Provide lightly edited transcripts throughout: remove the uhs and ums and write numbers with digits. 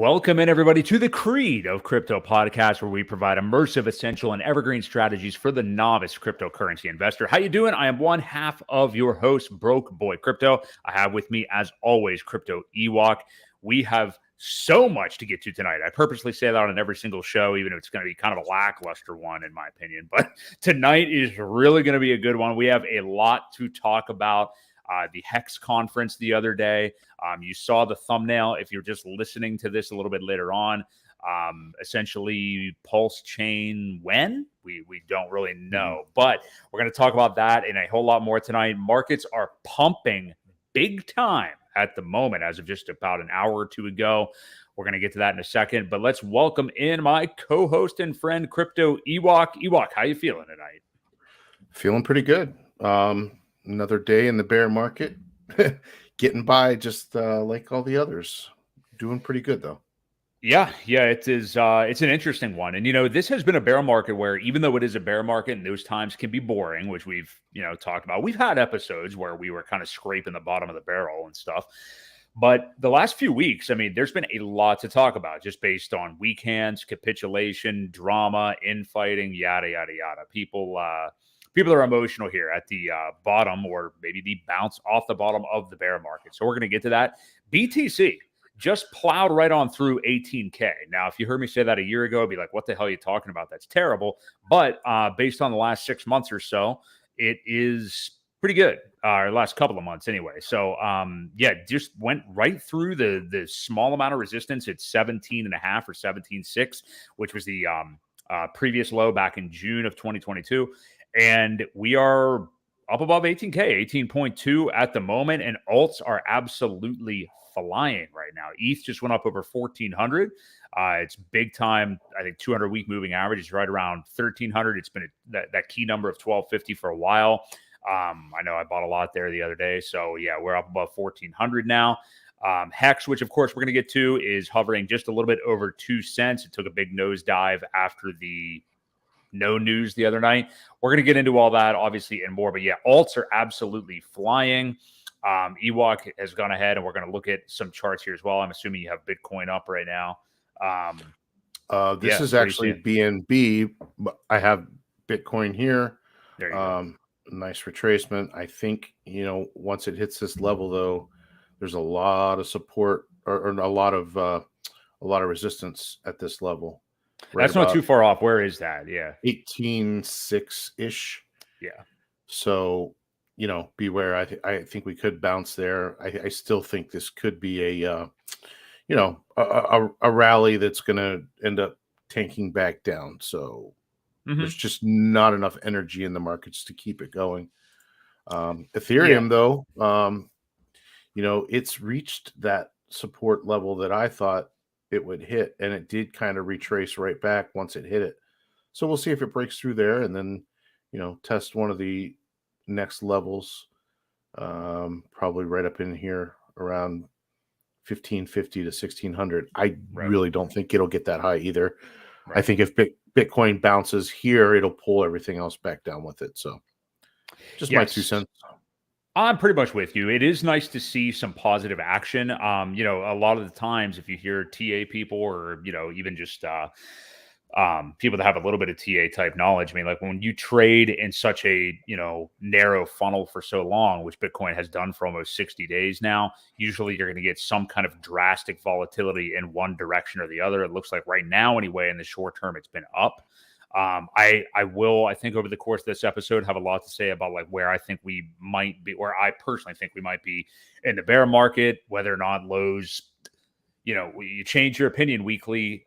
Welcome in, everybody, to the Creed of Crypto podcast, where we provide immersive, essential, and evergreen strategies for the novice cryptocurrency investor. How you doing? I am one half of your host, Boi Crypto. I have with me, as always, Crypto Ewok. We have so much to get to tonight. I purposely say that on every single show, even if it's going to be kind of a lackluster one, in my opinion. But tonight is really going to be a good one. We have a lot to talk about. The Hex conference the other day. You saw the thumbnail. If you're just listening to this a little bit later on, essentially PulseChain when? We don't really know. But we're going to talk about that and a whole lot more tonight. Markets are pumping big time at the moment as of just about an hour or two ago. We're going to get to that in a second. But let's welcome in my co-host and friend, Crypto Ewok. Ewok, how you feeling tonight? Feeling pretty good. Another day in the bear market, getting by just like all the others. Doing pretty good, though. Yeah, it is. It's an interesting one. And, this has been a bear market where even though it is a bear market and those times can be boring, which we've, talked about. We've had episodes where we were kind of scraping the bottom of the barrel and stuff. But the last few weeks, there's been a lot to talk about just based on weak hands, capitulation, drama, infighting, yada, yada, yada. People are emotional here at the bottom, or maybe the bounce off the bottom of the bear market. So we're going to get to that. BTC just plowed right on through 18K. Now, if you heard me say that a year ago, I'd be like, what the hell are you talking about? That's terrible. But based on the last 6 months or so, it is pretty good. Last couple of months anyway. So, just went right through the small amount of resistance at 17.5 or 17.6, which was the previous low back in June of 2022. And we are up above 18K, 18.2 at the moment, and alts are absolutely flying right now. ETH just went up over 1,400. It's big time. I think 200-week moving average is right around 1,300. It's been that key number of 1,250 for a while. I know I bought a lot there the other day. So, yeah, we're up above 1,400 now. Hex, which, of course, we're going to get to, is hovering just a little bit over 2 cents. It took a big nosedive after the no news the other night. We're going to get into all that, obviously, and more. But yeah, alts are absolutely flying. Ewok has gone ahead, and we're going to look at some charts here as well. I'm assuming you have Bitcoin up right now. This is actually BNB. I have Bitcoin here. There you go. Nice retracement. I think, once it hits this level, though, there's a lot of support or a lot of resistance at this level. Right, that's not too far off. Where is that? Yeah. 18.6-ish. Yeah. So, beware. I think we could bounce there. I still think this could be a rally that's going to end up tanking back down. So there's just not enough energy in the markets to keep it going. Ethereum, though, it's reached that support level that I thought it would hit, and it did kind of retrace right back once it hit it. So we'll see if it breaks through there and then, test one of the next levels, probably right up in here around 1,550 to 1,600. I really don't think it'll get that high either. Right. I think if Bitcoin bounces here, it'll pull everything else back down with it. So just my 2 cents. I'm pretty much with you. It is nice to see some positive action. A lot of the times if you hear TA people or, even just people that have a little bit of TA type knowledge, like when you trade in such a, narrow funnel for so long, which Bitcoin has done for almost 60 days now, usually you're going to get some kind of drastic volatility in one direction or the other. It looks like right now anyway, in the short term, it's been up. I think over the course of this episode, have a lot to say about like where I think we might be, where I personally think we might be in the bear market, whether or not lows, you change your opinion weekly,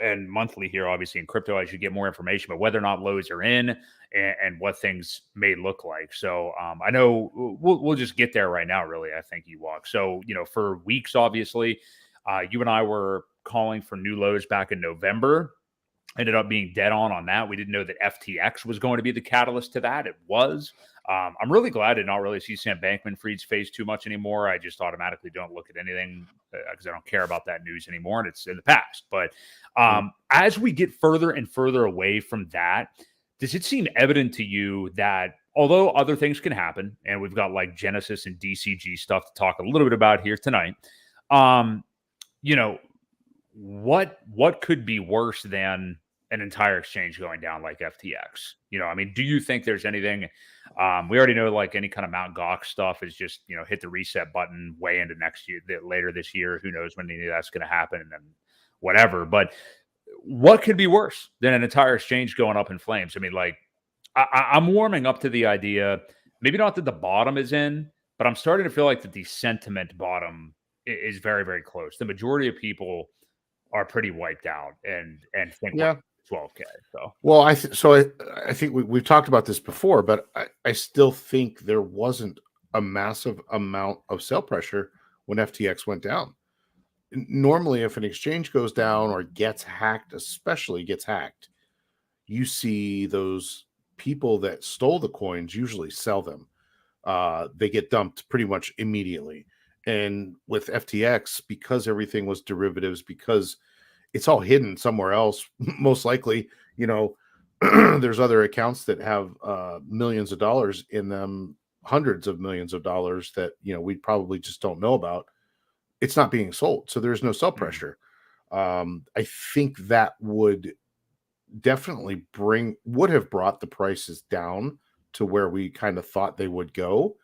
and monthly here, obviously in crypto, I should get more information, but whether or not lows are in and what things may look like. So, I know we'll just get there right now, really, I think, Ewok. So, for weeks, obviously, you and I were calling for new lows back in November. Ended up being dead on that. We didn't know that FTX was going to be the catalyst to that. It was. I'm really glad I did not really see Sam Bankman-Fried's face too much anymore. I just automatically don't look at anything because I don't care about that news anymore, and it's in the past. But as we get further and further away from that, does it seem evident to you that although other things can happen, and we've got like Genesis and DCG stuff to talk a little bit about here tonight, what could be worse than an entire exchange going down like FTX? I mean, do you think there's anything? We already know like any kind of Mount Gox stuff is just hit the reset button way into next year, later this year. Who knows when any of that's going to happen and whatever. But what could be worse than an entire exchange going up in flames? I mean, like I'm warming up to the idea. Maybe not that the bottom is in, but I'm starting to feel like that the sentiment bottom is very, very close. The majority of people are pretty wiped out and think Yeah. 12K. So Well, I think we've talked about this before, but I still think there wasn't a massive amount of sell pressure when FTX went down. Normally, if an exchange goes down or gets hacked, especially gets hacked, you see those people that stole the coins usually sell them. They get dumped pretty much immediately. And with FTX, because everything was derivatives, because it's all hidden somewhere else, most likely, there's other accounts that have millions of dollars in them, hundreds of millions of dollars that, we probably just don't know about. It's not being sold. So there's no sell pressure. I think that would definitely would have brought the prices down to where we kind of thought they would go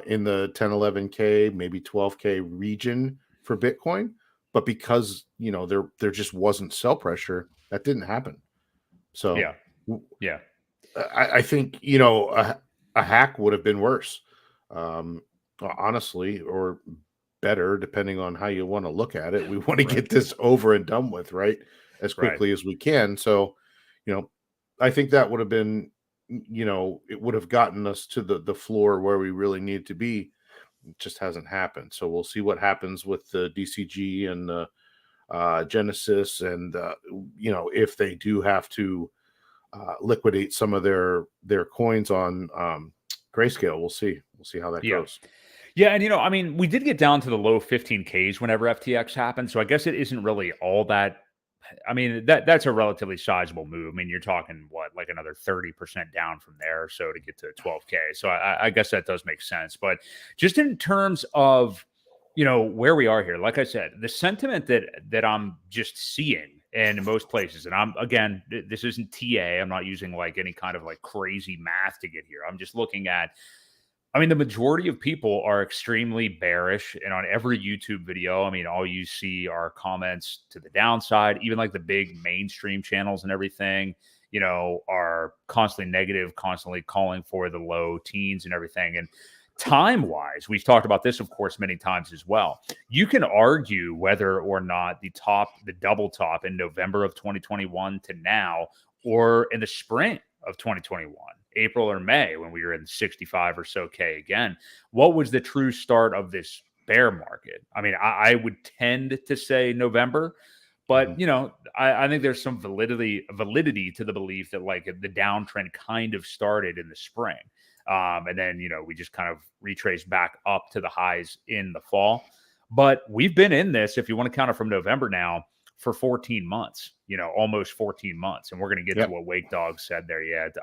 in the 10, 11K, maybe 12K region for Bitcoin. But because, there just wasn't sell pressure, that didn't happen. So yeah. I think, a hack would have been worse, honestly, or better, depending on how you want to look at it. We want to get this over and done with, right? As quickly as we can. So, I think that would have been, it would have gotten us to the floor where we really need to be. It just hasn't happened. So we'll see what happens with the DCG and the Genesis, and if they do have to liquidate some of their coins on Grayscale. We'll see how that goes. Yeah, and I mean, we did get down to the low 15Ks whenever FTX happened, so I guess it isn't really all that. I mean, that's a relatively sizable move. I mean, you're talking like another 30% down from there, so to get to 12K. So I guess that does make sense. But just in terms of where we are here, like I said, the sentiment that I'm just seeing in most places, and again, this isn't TA. I'm not using like any kind of like crazy math to get here. I'm just looking at. I mean, the majority of people are extremely bearish, and on every YouTube video, I mean, all you see are comments to the downside. Even like the big mainstream channels and everything, are constantly negative, constantly calling for the low teens and everything. And time-wise, we've talked about this, of course, many times as well. You can argue whether or not the double top in November of 2021 to now, or in the spring of 2021. April or May, when we were in 65 or so K again. What was the true start of this bear market? I mean, I would tend to say November, but I think there's some validity to the belief that like the downtrend kind of started in the spring. And then, we just kind of retraced back up to the highs in the fall. But we've been in this, if you want to count it from November now, for 14 months, almost 14 months. And we're going to get to what Wake Dog said there yet.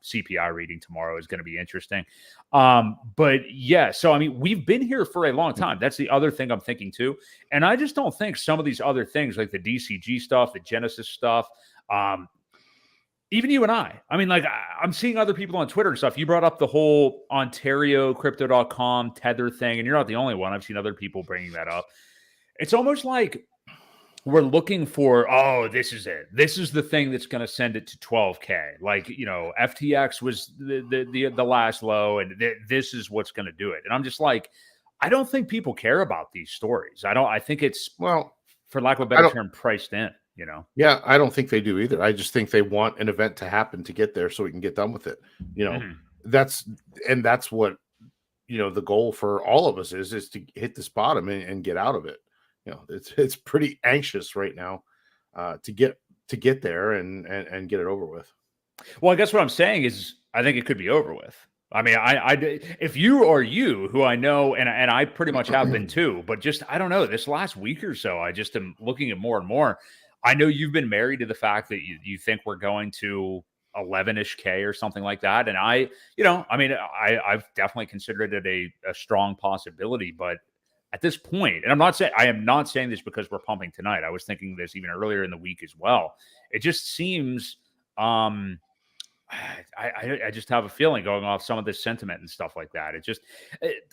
CPI reading tomorrow is going to be interesting. But yeah, so I mean, we've been here for a long time. That's the other thing I'm thinking too. And I just don't think some of these other things like the DCG stuff, the Genesis stuff, even you and I mean, like I'm seeing other people on Twitter and stuff. You brought up the whole Ontario crypto.com tether thing, and you're not the only one. I've seen other people bringing that up. It's almost like we're looking for, this is it. This is the thing that's going to send it to 12K. Like, FTX was the last low, and this is what's going to do it. And I'm just like, I don't think people care about these stories. I think it's, well, for lack of a better term, priced in, Yeah, I don't think they do either. I just think they want an event to happen to get there so we can get done with it. That's what, the goal for all of us is to hit this bottom and get out of it. It's pretty anxious right now to get there and get it over with. Well, I guess what I'm saying is I think it could be over with. I mean, if you or you, who I know, and I pretty much have been too, but just, I don't know, this last week or so, I just am looking at more and more. I know you've been married to the fact that you think we're going to 11-ish K or something like that. And I've definitely considered it a strong possibility, but at this point, and I am not saying this because we're pumping tonight. I was thinking this even earlier in the week as well. It just seems, I just have a feeling going off some of this sentiment and stuff like that.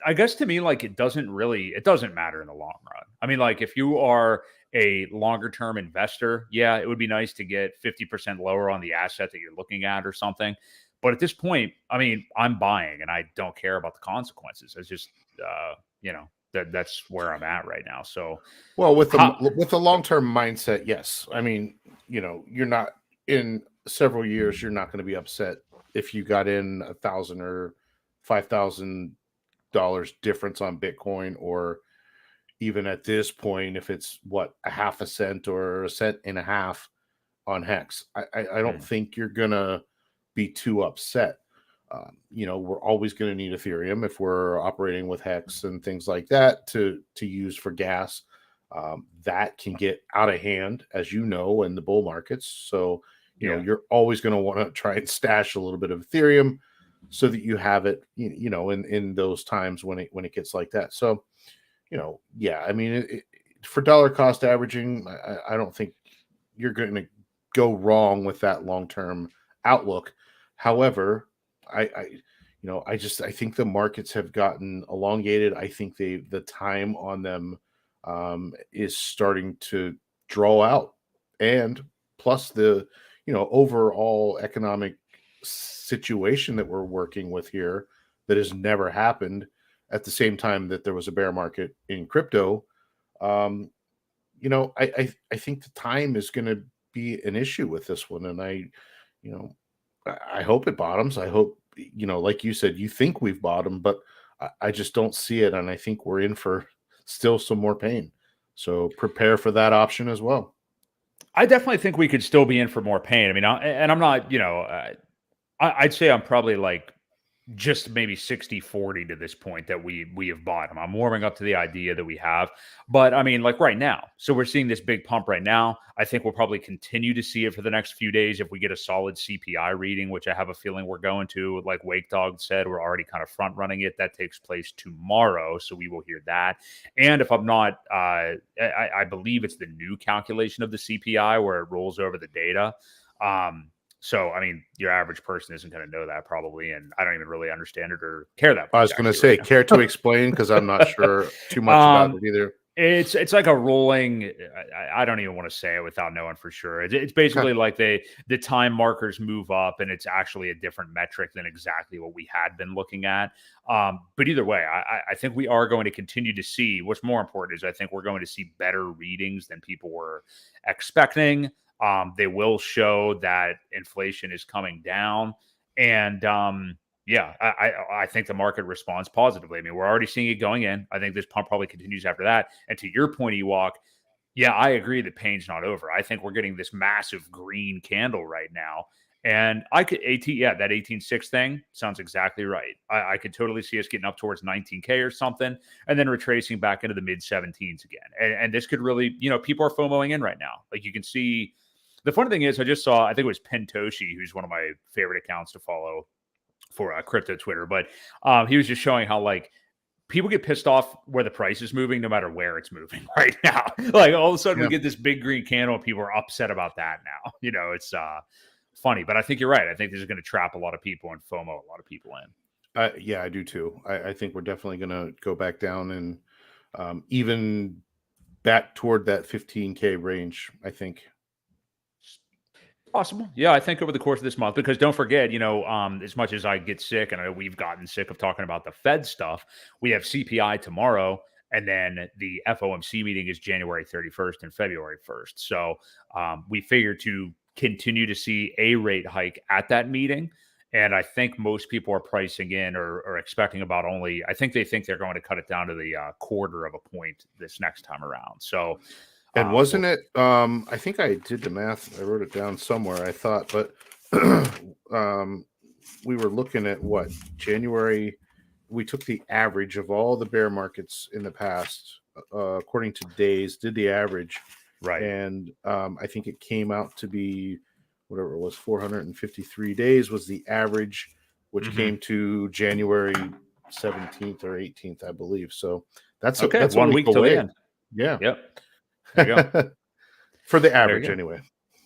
I guess to me, like it doesn't matter in the long run. I mean, like if you are a longer term investor, yeah, it would be nice to get 50% lower on the asset that you're looking at or something. But at this point, I mean, I'm buying and I don't care about the consequences. It's just, that's where I'm at right now. So, well, with the long term mindset, yes. I mean, you're not in several years. You're not going to be upset if you got in $1,000 or $5,000 difference on Bitcoin, or even at this point, if it's a half a cent or a cent and a half on Hex. I don't think you're gonna be too upset. We're always going to need Ethereum if we're operating with Hex and things like that to use for gas. That can get out of hand, as you know, in the bull markets. So, you're always going to want to try and stash a little bit of Ethereum so that you have it, in those times when it gets like that. So, I mean, for dollar cost averaging, I don't think you're going to go wrong with that long-term outlook. However, I think the markets have gotten elongated. I think the time on them is starting to draw out, and plus the overall economic situation that we're working with here that has never happened at the same time that there was a bear market in crypto. I think the time is going to be an issue with this one, and I hope it bottoms. I hope, like you said, you think we've bottomed, but I just don't see it. And I think we're in for still some more pain. So prepare for that option as well. I definitely think we could still be in for more pain. I mean, I'm not, I'd say I'm probably like just maybe 60-40 to this point that we have bottom. I'm warming up to the idea that we have, but I mean, like right now. So we're seeing this big pump right now. I think we'll probably continue to see it for the next few days if we get a solid CPI reading, which I have a feeling we're going to. Like Wake Dog said, we're already kind of front running it. That takes place tomorrow, so we will hear that. And if I'm not, I believe it's the new calculation of the CPI where it rolls over the data. So, I mean, your average person isn't going to know that probably, and I don't even really understand it or care that much. I was going to say, care to explain, because I'm not sure too much about it either. It's like a rolling. I don't even want to say it without knowing for sure. It's basically like the time markers move up, and it's actually a different metric than exactly what we had been looking at. But either way, I think we are going to continue to see. What's more important is I think we're going to see better readings than people were expecting. They will show that inflation is coming down, and I think the market responds positively. I mean, we're already seeing it going in. I think this pump probably continues after that. And to your point, Ewok, yeah, I agree that pain's not over. I think we're getting this massive green candle right now. And that 18.6 thing sounds exactly right. I could totally see us getting up towards 19K or something, and then retracing back into the mid 17s again. And this could really, people are FOMOing in right now. Like you can see. The funny thing is, I just saw, I think it was Pentoshi, who's one of my favorite accounts to follow for crypto Twitter, but he was just showing how like people get pissed off where the price is moving, no matter where it's moving right now. Like all of a sudden we get this big green candle and people are upset about that now. It's funny, but I think you're right. I think this is going to trap a lot of people and FOMO a lot of people in. Yeah, I do too. I think we're definitely going to go back down and even back toward that 15K range, I think. Possible. Yeah, I think over the course of this month, because don't forget, as much as I get sick, and I know we've gotten sick of talking about the Fed stuff, we have CPI tomorrow, and then the FOMC meeting is January 31st and February 1st. So we figure to continue to see a rate hike at that meeting. And I think most people are pricing in or expecting about I think they think they're going to cut it down to the quarter of a point this next time around. So, and wasn't it? I think I did the math. I wrote it down somewhere. I thought, but we were looking at what January. We took the average of all the bear markets in the past, according to days. Did the average, right? And I think it came out to be whatever it was. 453 days was the average, which came to January 17th or 18th, I believe. So That's Okay, that's a 1 week week till the away. end. Yeah. Yep. There you go. For the There you average go. anyway.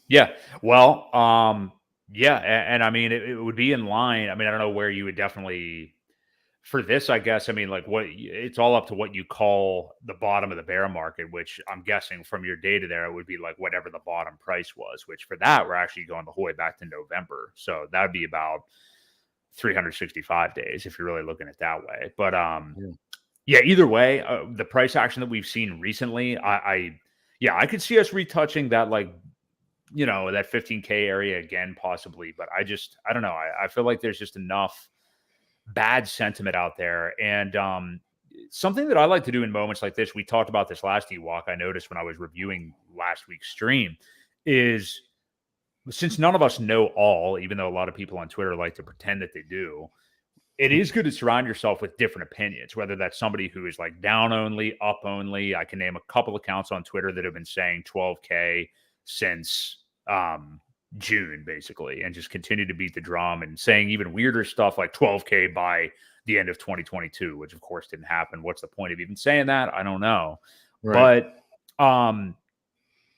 Yeah. Well, yeah, and I mean, it would be in line. I mean, I don't know where you would definitely for this, I guess. I mean, like it's all up to what you call the bottom of the bear market, which I'm guessing from your data there, it would be like whatever the bottom price was, which for that, we're actually going the whole way back to November. So that would be about 365 days if you're really looking at it that way. But Yeah. yeah, either way, the price action that we've seen recently, yeah, I could see us retouching that, like, that 15K area again, possibly. But I don't know. I feel like there's just enough bad sentiment out there. And something that I like to do in moments like this, we talked about this last Ewok, I noticed when I was reviewing last week's stream, is since none of us know all, even though a lot of people on Twitter like to pretend that they do, it is good to surround yourself with different opinions, whether that's somebody who is like down only, up only. I can name a couple accounts on Twitter that have been saying 12K since June, basically, and just continue to beat the drum and saying even weirder stuff like 12K by the end of 2022, which of course didn't happen. What's the point of even saying that? I don't know. Right. But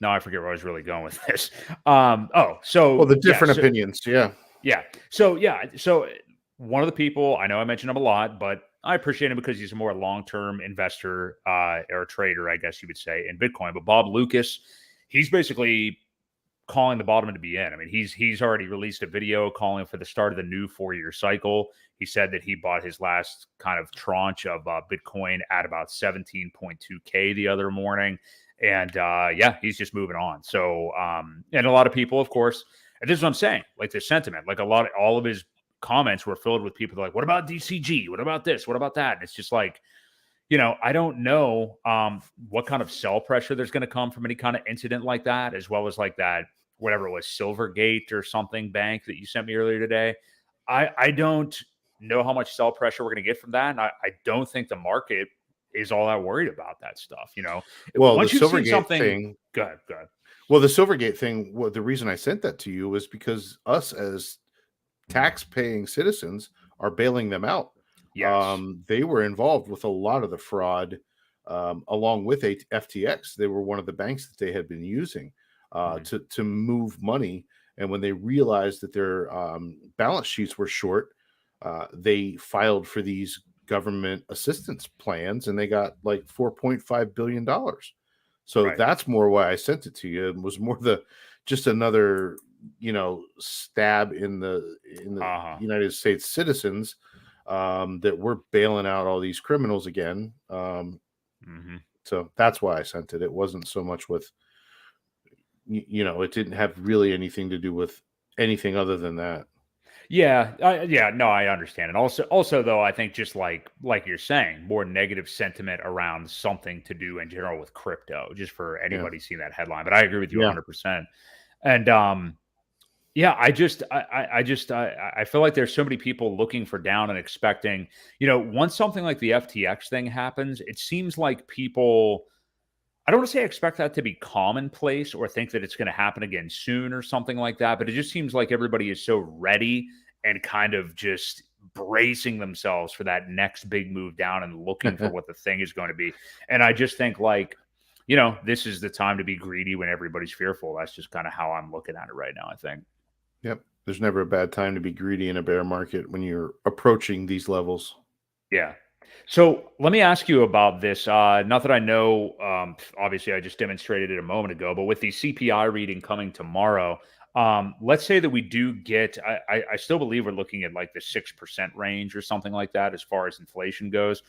no, I forget where I was really going with this. So Well, the different opinions. Yeah. Yeah. So one of the people, I know I mentioned him a lot, but I appreciate him because he's a more long-term investor or trader, I guess you would say, in Bitcoin. But Bob Lucas, he's basically calling the bottom to be in. I mean, he's already released a video calling for the start of the new 4-year cycle. He said that he bought his last kind of tranche of Bitcoin at about 17.2K the other morning. And yeah, he's just moving on. So, and a lot of people, of course, and this is what I'm saying, like the sentiment, like all of his comments were filled with people like, what about DCG? What about this? What about that? And it's just like, I don't know what kind of sell pressure there's going to come from any kind of incident like that, as well as like that, whatever it was, Silvergate or something bank that you sent me earlier today. I don't know how much sell pressure we're going to get from that. And I don't think the market is all that worried about that stuff. Well, Once the you've seen Silvergate something, thing. go ahead. Well, the Silvergate thing, the reason I sent that to you was because us as tax-paying citizens are bailing them out. Yes. They were involved with a lot of the fraud, along with FTX. They were one of the banks that they had been using to move money. And when they realized that their balance sheets were short, they filed for these government assistance plans, and they got like $4.5 billion. So Right. that's more why I sent it to you. It was more just another, stab in the United States citizens that we're bailing out all these criminals again. So that's why I sent it. It wasn't so much with, it didn't have really anything to do with anything other than that. Yeah, no, I understand. And also though, I think just like you're saying, more negative sentiment around something to do in general with crypto, just for anybody seeing that headline. But I agree with you 100%. And yeah, I feel like there's so many people looking for down and expecting, once something like the FTX thing happens, it seems like people, I don't want to say expect that to be commonplace or think that it's going to happen again soon or something like that, but it just seems like everybody is so ready and kind of just bracing themselves for that next big move down and looking for what the thing is going to be. And I just think like, this is the time to be greedy when everybody's fearful. That's just kind of how I'm looking at it right now, I think. Yep. There's never a bad time to be greedy in a bear market when you're approaching these levels. Yeah. So let me ask you about this. Not that I know, obviously I just demonstrated it a moment ago, but with the CPI reading coming tomorrow, let's say that we do get, I still believe we're looking at like the 6% range or something like that as far as inflation goes.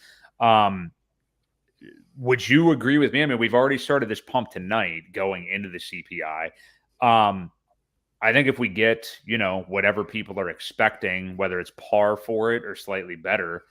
Would you agree with me? I mean, we've already started this pump tonight going into the CPI. I think if we get, whatever people are expecting, whether it's par for it or slightly better,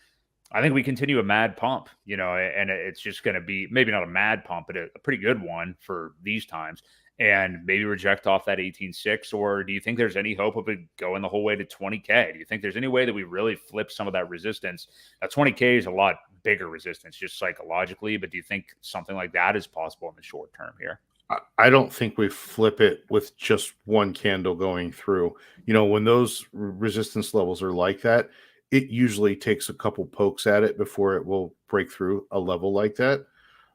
I think we continue a mad pump, and it's just going to be maybe not a mad pump, but a pretty good one for these times, and maybe reject off that 18.6. Or do you think there's any hope of it going the whole way to 20K? Do you think there's any way that we really flip some of that resistance? Now, 20K is a lot bigger resistance just psychologically, but do you think something like that is possible in the short term here? I don't think we flip it with just one candle going through. When those resistance levels are like that, it usually takes a couple pokes at it before it will break through a level like that.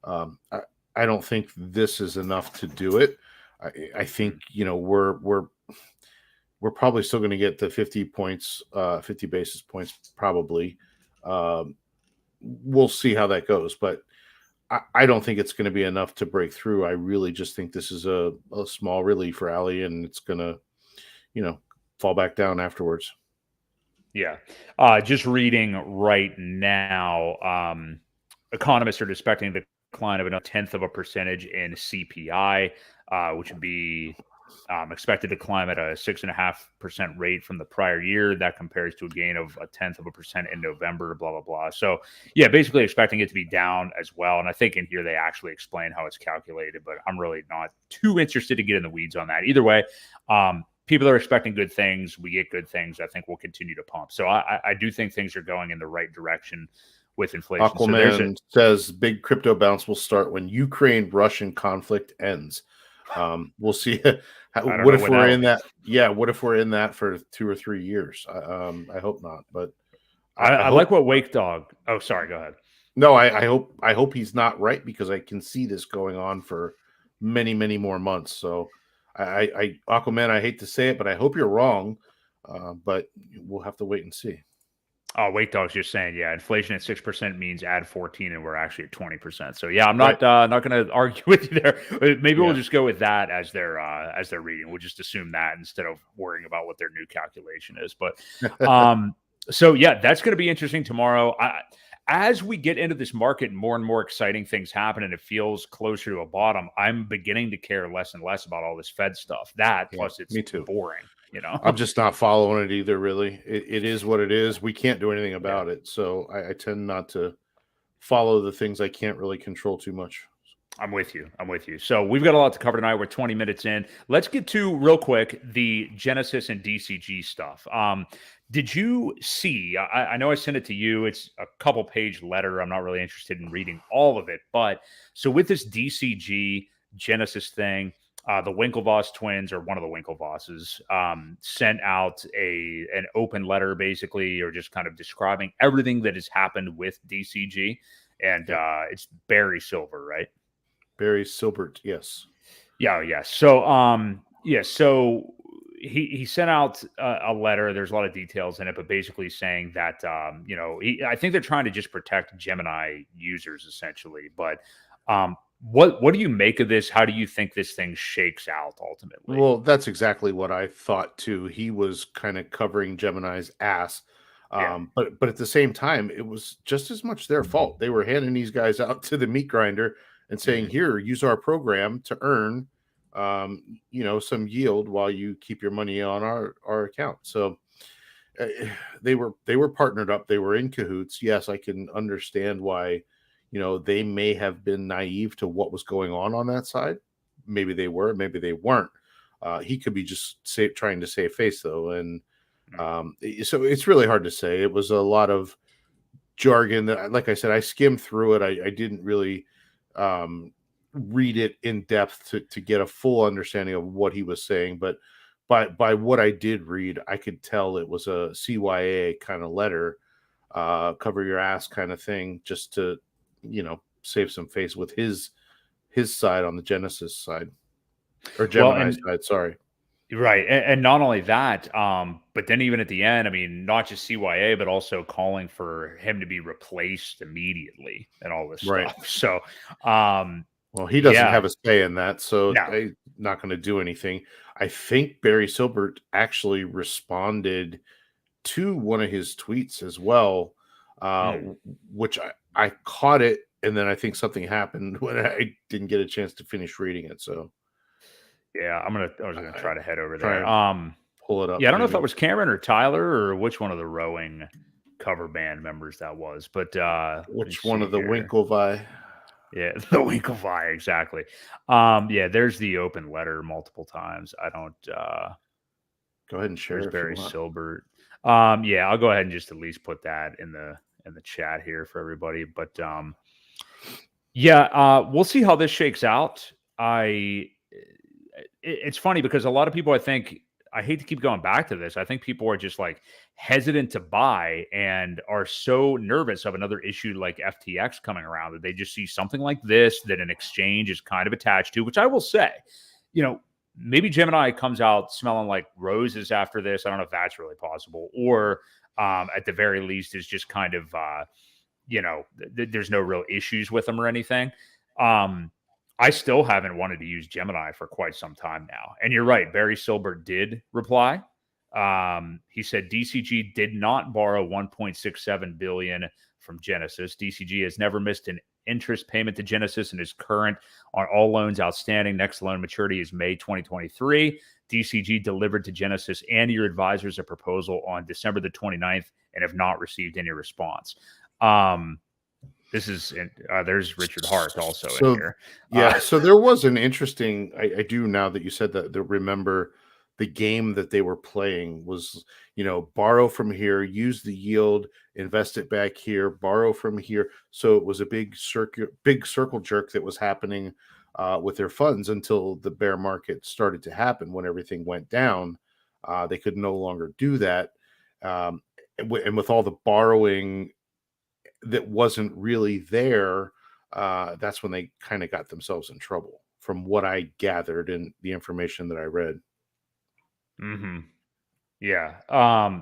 Um, I, I don't think this is enough to do it. I think we're probably still going to get the 50 points, 50 basis points probably. Um, we'll see how that goes, but I don't think it's going to be enough to break through. I really just think this is a small relief rally, and it's going to, fall back down afterwards. Yeah. Just reading right now, economists are expecting the decline of a tenth of a percentage in CPI, which would be expected to climb at a 6.5% rate from the prior year. That compares to a gain of a tenth of a percent in November, blah, blah, blah. So, yeah, basically expecting it to be down as well. And I think in here they actually explain how it's calculated, but I'm really not too interested to get in the weeds on that. Either way, people are expecting good things. We get good things. I think we'll continue to pump. So I do think things are going in the right direction with inflation. Aquaman says big crypto bounce will start when Ukraine-Russian conflict ends. We'll see. What if we're in that? Yeah. What if we're in that for 2 or 3 years? I hope not. But I like what Wake Dog. Oh, sorry. Go ahead. No, I hope he's not right, because I can see this going on for many, many more months. So Aquaman, I hate to say it, but I hope you're wrong. But we'll have to wait and see. Oh, Wake Dog's just saying, yeah, inflation at 6% means add 14, and we're actually at 20%. So yeah, I'm not not going to argue with you there. Maybe we'll just go with that as their reading. We'll just assume that instead of worrying about what their new calculation is. But so yeah, that's going to be interesting tomorrow. As we get into this market, more and more exciting things happen, and it feels closer to a bottom. I'm beginning to care less and less about all this Fed stuff. Plus it's me too. Boring. I'm just not following it either, really. It is what it is. We can't do anything about it. So I tend not to follow the things I can't really control too much. I'm with you. So we've got a lot to cover tonight. We're 20 minutes in. Let's get to, real quick, the Genesis and DCG stuff. Did you see, I know I sent it to you. It's a couple page letter. I'm not really interested in reading all of it. But so with this DCG Genesis thing, the Winklevoss twins, or one of the Winklevosses, sent out an open letter, basically, or just kind of describing everything that has happened with DCG. And it's Barry Silver, right? Barry Silbert, yes. Yeah. So, so he sent out a letter. There's a lot of details in it, but basically saying that, I think they're trying to just protect Gemini users, essentially. But what do you make of this? How do you think this thing shakes out ultimately? Well, that's exactly what I thought too. He was kind of covering Gemini's ass. But at the same time, it was just as much their fault. They were handing these guys out to the meat grinder and saying, here, use our program to earn some yield while you keep your money on our account. So they were partnered up. They were in cahoots. Yes, I can understand why, they may have been naive to what was going on that side. Maybe they were, maybe they weren't. He could be just trying to save face, though. And so it's really hard to say. It was a lot of jargon that, like I said, I skimmed through it. I didn't really read it in depth to get a full understanding of what he was saying. But by what I did read, I could tell it was a CYA kind of letter, cover your ass kind of thing, just to, save some face with his side on the Genesis side, or Gemini side. Sorry. Right. And not only that, but then even at the end, I mean, not just CYA, but also calling for him to be replaced immediately and all this stuff. So, well, he doesn't have a say in that, so they're not going to do anything. I think Barry Silbert actually responded to one of his tweets as well, which I caught it, and then I think something happened when I didn't get a chance to finish reading it. So, yeah, I was gonna try to head over there. Pull it up. Yeah, I don't know if that was Cameron or Tyler or which one of the rowing cover band members that was, but which one of the Winklevi? Yeah, the Winklevi, exactly. Yeah, there's the open letter multiple times. I don't go ahead and share. There's Barry Silbert. Yeah, I'll go ahead and just at least put that in the chat here for everybody. But we'll see how this shakes out. It's funny because a lot of people, I think, I hate to keep going back to this. I think people are just like hesitant to buy and are so nervous of another issue like FTX coming around that they just see something like this that an exchange is kind of attached to, which I will say, maybe Gemini comes out smelling like roses after this. I don't know if that's really possible, or at the very least is just kind of, there's no real issues with them or anything. I still haven't wanted to use Gemini for quite some time now. And you're right. Barry Silber did reply. He said DCG did not borrow 1.67 billion from Genesis. DCG has never missed an interest payment to Genesis and is current on all loans outstanding. Next loan maturity is May 2023. DCG delivered to Genesis and your advisors a proposal on December the 29th and have not received any response. This is there's Richard Hart also in here. Yeah, so there was an interesting. I do now that you said that. Remember, the game that they were playing was, borrow from here, use the yield, invest it back here, borrow from here. So it was a big circle jerk that was happening with their funds until the bear market started to happen. When everything went down, they could no longer do that, and with all the borrowing that wasn't really there, that's when they kind of got themselves in trouble, from what I gathered in the information that I read. Mm-hmm. Yeah.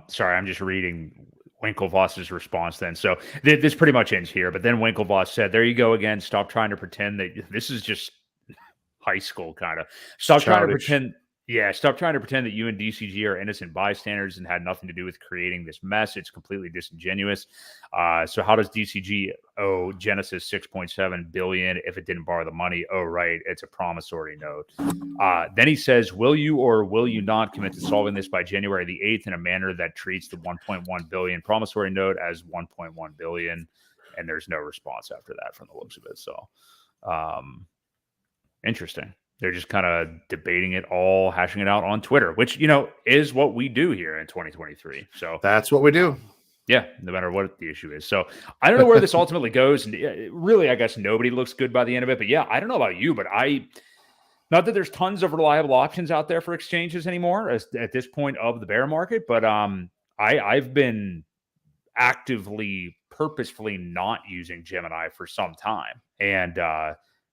Sorry, I'm just reading Winklevoss's response then. So this pretty much ends here, but then Winklevoss said, there you go again. Stop trying to pretend that this is just high school kind of. Stop trying to pretend that you and DCG are innocent bystanders and had nothing to do with creating this mess. It's completely disingenuous. So how does DCG owe Genesis 6.7 billion if it didn't borrow the money? Oh, right. It's a promissory note. Then he says, will you or will you not commit to solving this by January the 8th in a manner that treats the 1.1 billion promissory note as 1.1 billion? And there's no response after that from the looks of it. So, interesting. They're just kind of debating it all, hashing it out on Twitter, which, is what we do here in 2023. So that's what we do. Yeah, no matter what the issue is. So I don't know where this ultimately goes. And really, I guess nobody looks good by the end of it. But yeah, I don't know about you, but not that there's tons of reliable options out there for exchanges anymore at this point of the bear market. But I've been actively, purposefully not using Gemini for some time. And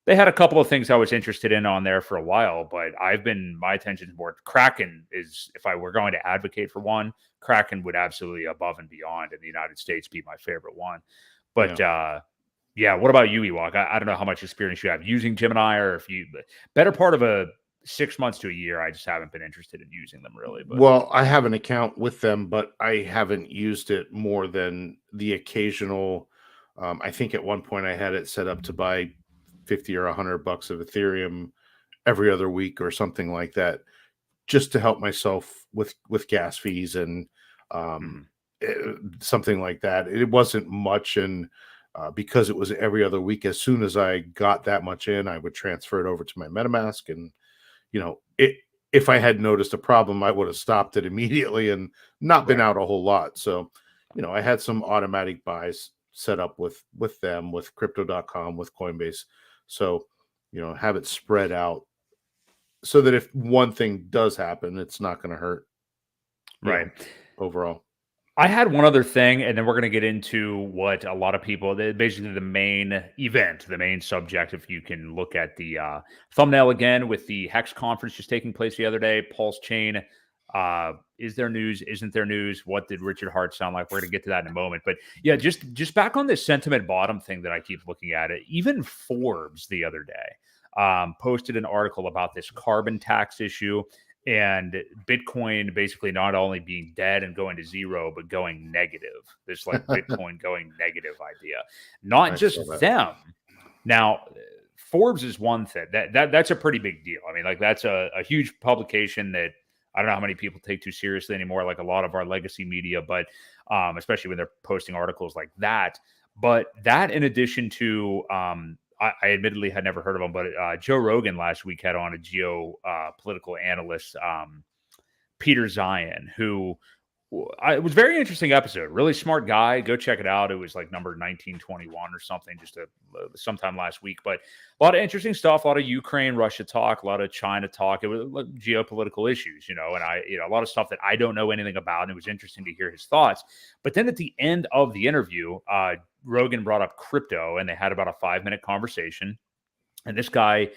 they had a couple of things I was interested in on there for a while, but my attention more Kraken is, if I were going to advocate for one, Kraken would absolutely above and beyond in the United States be my favorite one. But yeah, what about you, Ewok? I don't know how much experience you have using Gemini, or if you better part of a 6 months to a year. I just haven't been interested in using them really. But. Well, I have an account with them, but I haven't used it more than the occasional. I think at one point I had it set up to buy 50 or $100 of Ethereum every other week or something like that, just to help myself with gas fees and something like that. It wasn't much, and because it was every other week, as soon as I got that much in, I would transfer it over to my MetaMask, and if I had noticed a problem, I would have stopped it immediately and not been out a whole lot. So I had some automatic buys set up with them, with crypto.com, with Coinbase. So, have it spread out so that if one thing does happen, it's not going to hurt. Right. Overall. I had one other thing, and then we're going to get into what a lot of people, basically the main event, the main subject, if you can look at the thumbnail again, with the Hex conference just taking place the other day, PulseChain. Is there news? Isn't there news? What did Richard Hart sound like? We're going to get to that in a moment. But yeah, just back on this sentiment bottom thing that I keep looking at it. Even Forbes the other day posted an article about this carbon tax issue and Bitcoin basically not only being dead and going to zero, but going negative. This like Bitcoin going negative idea. Not just them. Now, Forbes is one thing. That's a pretty big deal. I mean, like that's a huge publication that I don't know how many people take too seriously anymore, like a lot of our legacy media, but especially when they're posting articles like that. But that, in addition to, I admittedly had never heard of him, but Joe Rogan last week had on a geopolitical analyst, Peter Zion, who It was a very interesting episode. Really smart guy. Go check it out. It was like number 1921 or something, just sometime last week. But a lot of interesting stuff. A lot of Ukraine, Russia talk. A lot of China talk. It was geopolitical issues, and a lot of stuff that I don't know anything about. And it was interesting to hear his thoughts. But then at the end of the interview, Rogan brought up crypto, and they had about a 5-minute conversation. And this guy,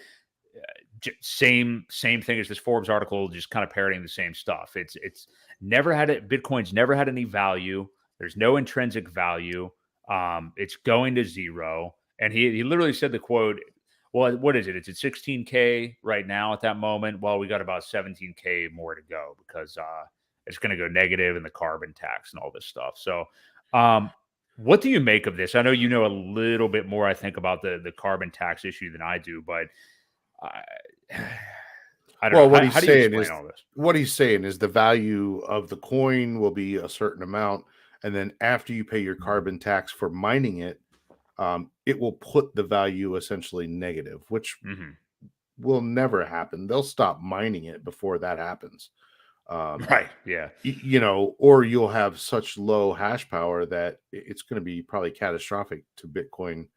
same thing as this Forbes article, just kind of parroting the same stuff. It's never had it. Bitcoin's never had any value. There's no intrinsic value. It's going to zero. And he literally said the quote, well, what is it? It's at 16K right now at that moment. Well, we got about 17K more to go because it's going to go negative in the carbon tax and all this stuff. So what do you make of this? I know you know a little bit more, I think, about the carbon tax issue than I do, but I don't know. What What he's saying is the value of the coin will be a certain amount, and then after you pay your carbon tax for mining it, it will put the value essentially negative, which will never happen. They'll stop mining it before that happens. Right. Yeah. Or you'll have such low hash power that it's going to be probably catastrophic to Bitcoin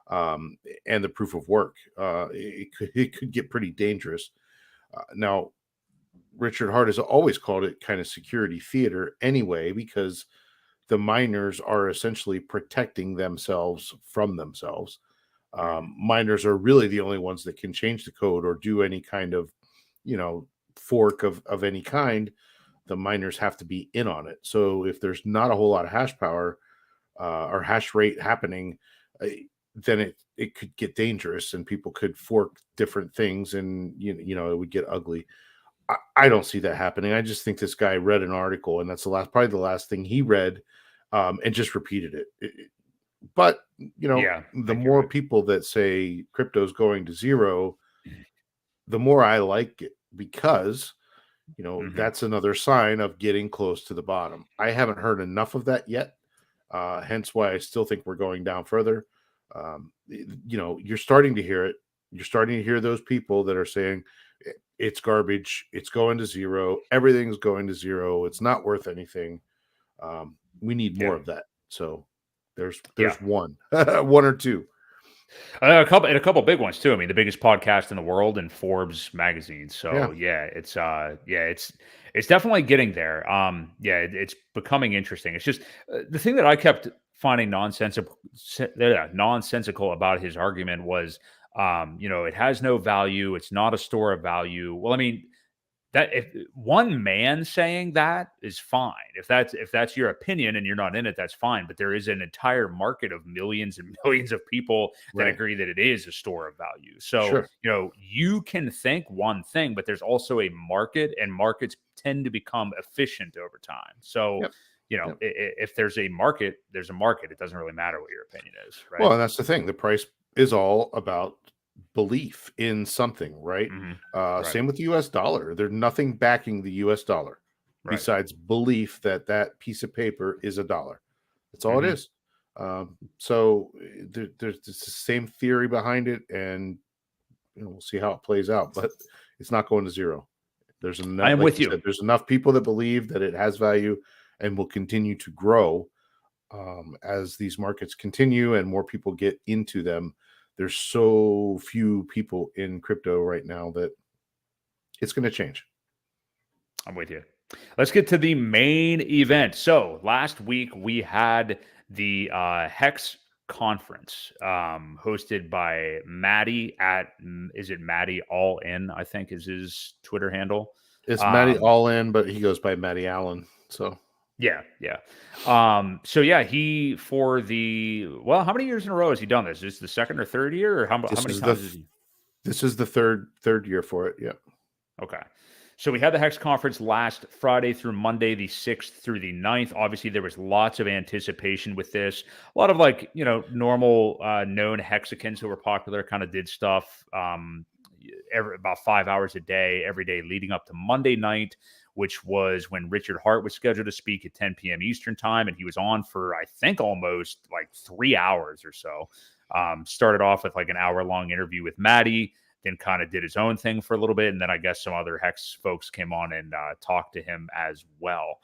and the proof of work. It could get pretty dangerous. Now, Richard Hart has always called it kind of security theater anyway, because the miners are essentially protecting themselves from themselves. Miners are really the only ones that can change the code or do any kind of, fork of any kind. The miners have to be in on it. So if there's not a whole lot of hash power or hash rate happening, then it could get dangerous and people could fork different things and, it would get ugly. I don't see that happening. I just think this guy read an article and that's probably the last thing he read and just repeated it. But, the more people that say crypto's going to zero, the more I like it because, that's another sign of getting close to the bottom. I haven't heard enough of that yet. Hence why I still think we're going down further. You're starting to hear it. You're starting to hear those people that are saying it's garbage. It's going to zero. Everything's going to zero. It's not worth anything. We need more of that. So there's one or two. A couple big ones too. I mean, the biggest podcast in the world in Forbes magazine. So it's definitely getting there. It's becoming interesting. It's just the thing that I kept finding nonsensical about his argument was, it has no value. It's not a store of value. Well, I mean, that if one man saying that is fine. If that's your opinion and you're not in it, that's fine. But there is an entire market of millions and millions of people that agree that it is a store of value. So, you can think one thing, but there's also a market, and markets tend to become efficient over time. So, if there's a market, there's a market. It doesn't really matter what your opinion is, right? Well, and that's the thing. The price is all about belief in something, right? Same with the US dollar. There's nothing backing the US dollar besides belief that piece of paper is a dollar. That's all it is. So there's the same theory behind it, and we'll see how it plays out, but it's not going to zero. There's enough, I am with you. There's enough people that believe that it has value and will continue to grow as these markets continue and more people get into them. There's so few people in crypto right now that it's going to change. I'm with you. Let's get to the main event. So last week we had the Hex conference hosted by Maddie is it Maddie All In, I think is his Twitter handle. It's Maddie All In, but he goes by Maddie Allen. So Yeah. He for how many years in a row has he done this? Is this the second or third year, or how many times is he? This is the third year for it. Yeah. Okay. So we had the Hex conference last Friday through Monday, the 6th through the 9th. Obviously, there was lots of anticipation with this. A lot of normal known hexicans who were popular kind of did stuff about 5 hours a day, every day leading up to Monday night, which was when Richard Hart was scheduled to speak at 10 p.m. Eastern time. And he was on for, I think, almost 3 hours or so. Started off with an hour-long interview with Maddie, then kind of did his own thing for a little bit. And then I guess some other Hex folks came on and talked to him as well.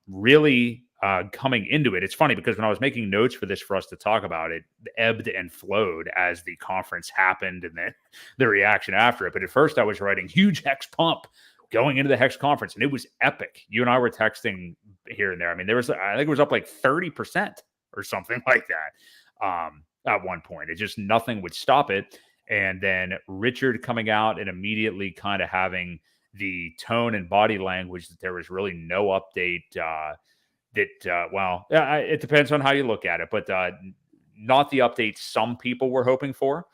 Really coming into it. It's funny because when I was making notes for this for us to talk about, it ebbed and flowed as the conference happened and then the reaction after it. But at first I was writing huge Hex pump going into the Hex conference, and it was epic. You and I were texting here and there. I mean, there was, I think it was up like 30% or something like that at one point. It just, nothing would stop it. And then Richard coming out and immediately kind of having the tone and body language that there was really no update. It depends on how you look at it, but not the update some people were hoping for,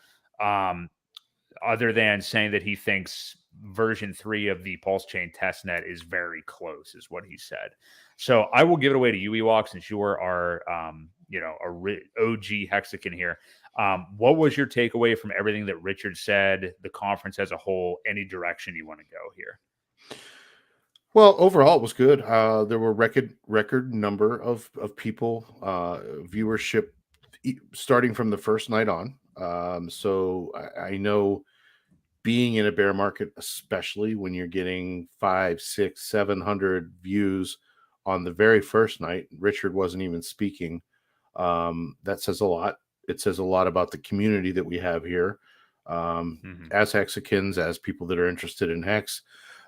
other than saying that he thinks version 3 of the PulseChain testnet is very close, is what he said. So I will give it away to you, Ewok, since you are our OG Hexagon here. What was your takeaway from everything that Richard said, the conference as a whole, any direction you want to go here? Well, overall, it was good. There were record number of people, viewership starting from the first night on. So I know being in a bear market, especially when you're getting 500, 600, 700 views on the very first night, Richard wasn't even speaking. That says a lot. It says a lot about the community that we have here, as Hexicans, as people that are interested in Hex.